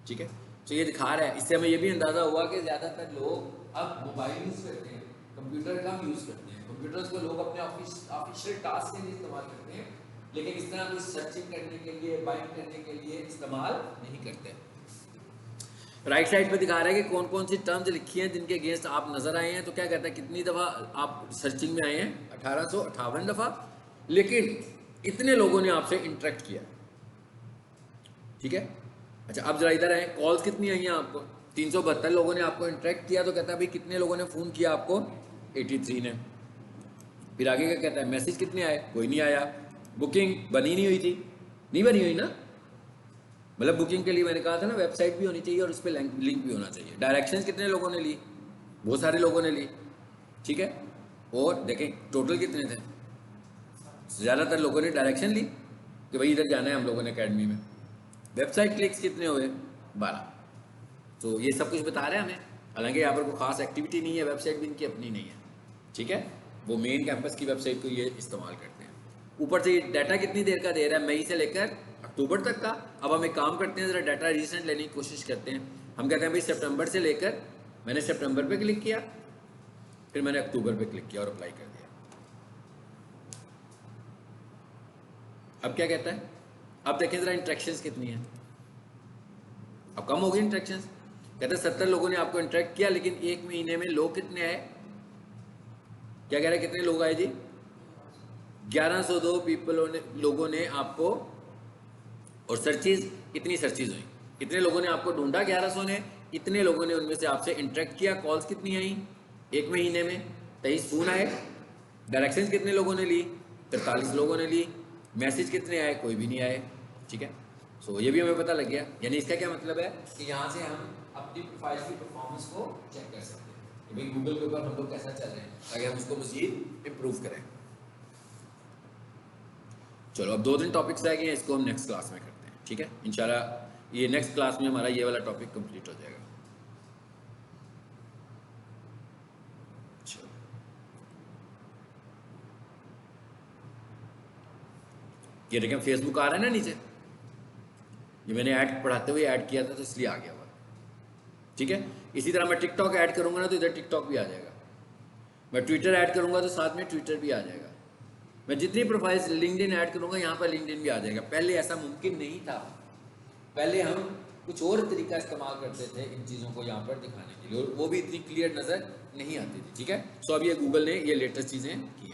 [SPEAKER 1] ठीक है। तो ये दिखा रहा है, इससे हमें ये भी अंदाज़ा हुआ कि ज़्यादातर लोग अब मोबाइल यूज़ करते हैं, कंप्यूटर कम यूज़ करते हैं। कंप्यूटर्स को लोग अपने ऑफिशियल टास्क के लिए इस्तेमाल करते हैं, लेकिन इस तरह कोई सर्चिंग करने के लिए, बाइंग करने के लिए इस्तेमाल नहीं करते। राइट साइड पे दिखा रहा है कि कौन कौन सी टर्म्स लिखी हैं जिनके अगेंस्ट आप नजर आए हैं। तो क्या कहता है कितनी दफ़ा आप सर्चिंग में आए हैं, 1858 दफ़ा, लेकिन इतने लोगों ने आपसे इंटरेक्ट किया, ठीक है। अच्छा अब जरा इधर आए, कॉल्स कितनी आई हैं आपको, 372 लोगों ने आपको इंटरेक्ट किया। तो कहता है भाई कितने लोगों ने फ़ोन किया आपको, 83 ने। फिर आगे क्या कहता है, मैसेज कितने आए, कोई नहीं आया। बुकिंग बनी नहीं हुई थी, नहीं बनी हुई ना, मतलब बुकिंग के लिए मैंने कहा था ना वेबसाइट भी होनी चाहिए और उस पर लिंक भी होना चाहिए। डायरेक्शंस कितने लोगों ने ली, बहुत सारे लोगों ने ली, ठीक है। और देखें टोटल कितने थे, ज़्यादातर लोगों ने डायरेक्शन ली कि भाई इधर जाना है हम लोगों ने अकेडमी में। वेबसाइट क्लिक्स कितने हुए, 12। तो ये सब कुछ बता रहे हैं हमें, हालांकि यहाँ पर कोई खास एक्टिविटी नहीं है, वेबसाइट भी इनकी अपनी नहीं है, ठीक है। वो मेन कैंपस की वेबसाइट को ये इस्तेमाल करते हैं। ऊपर से ये डाटा कितनी देर का दे रहा है, मई से लेकर अक्टूबर तक का। अब हम एक काम करते हैं, ज़रा डाटा रिसेंट लेने की कोशिश करते हैं। हम कहते हैं भाई सितंबर से लेकर, मैंने सितंबर पे क्लिक किया, फिर मैंने अक्टूबर पे क्लिक किया और अप्लाई कर दिया। अब क्या कहता है, अब देखें ज़रा इंट्रैक्शंस कितनी है, अब कम हो गई इंट्रैक्शंस। कहते हैं 70 लोगों ने आपको इंटरेक्ट किया, लेकिन एक महीने में लोग कितने आए, क्या कह रहे हैं कितने लोग आए जी, 1102 लोगों ने आपको, और सर्चेज कितनी सर्चेज हुई, कितने लोगों ने आपको ढूंढा, 1100 ने, इतने लोगों ने उनमें से आपसे इंटरेक्ट किया। कॉल्स कितनी आई एक महीने में, 23 फ़ोन आए। डायरेक्शंस कितने लोगों ने ली, 43 लोगों ने ली। मैसेज कितने आए, कोई भी नहीं आए, ठीक है। सो ये भी हमें पता लग गया। यानी इसका क्या मतलब है कि यहाँ से हम अपनी प्रोफाइल की परफॉर्मेंस को चेक कर सकते हैं कि भाई गूगल के ऊपर हम लोग कैसा चल रहे हैं, ताकि हम उसको मज़ीद इम्प्रूव करें। चलो अब 2-3 टॉपिक्स रह गए हैं, इसको हम नेक्स्ट क्लास में करते हैं, ठीक है। इंशाल्लाह ये नेक्स्ट क्लास में हमारा ये वाला टॉपिक कंप्लीट हो जाएगा। चलो ये देखें फेसबुक आ रहा है ना नीचे, ये मैंने ऐड पढ़ाते हुए ऐड किया था तो इसलिए आ गया हुआ, ठीक है। इसी तरह मैं टिकटॉक ऐड करूंगा ना तो इधर टिकटॉक भी आ जाएगा। मैं ट्विटर ऐड करूंगा तो साथ में ट्विटर भी आ जाएगा। मैं जितनी प्रोफाइल्स लिंक्डइन ऐड करूंगा यहाँ पर लिंक्डइन भी आ जाएगा। पहले ऐसा मुमकिन नहीं था, पहले हम कुछ और तरीका इस्तेमाल करते थे इन चीज़ों को यहाँ पर दिखाने के लिए, और वो भी इतनी क्लियर नज़र नहीं आती थी, ठीक है। सो अब ये गूगल ने ये लेटेस्ट चीज़ें की।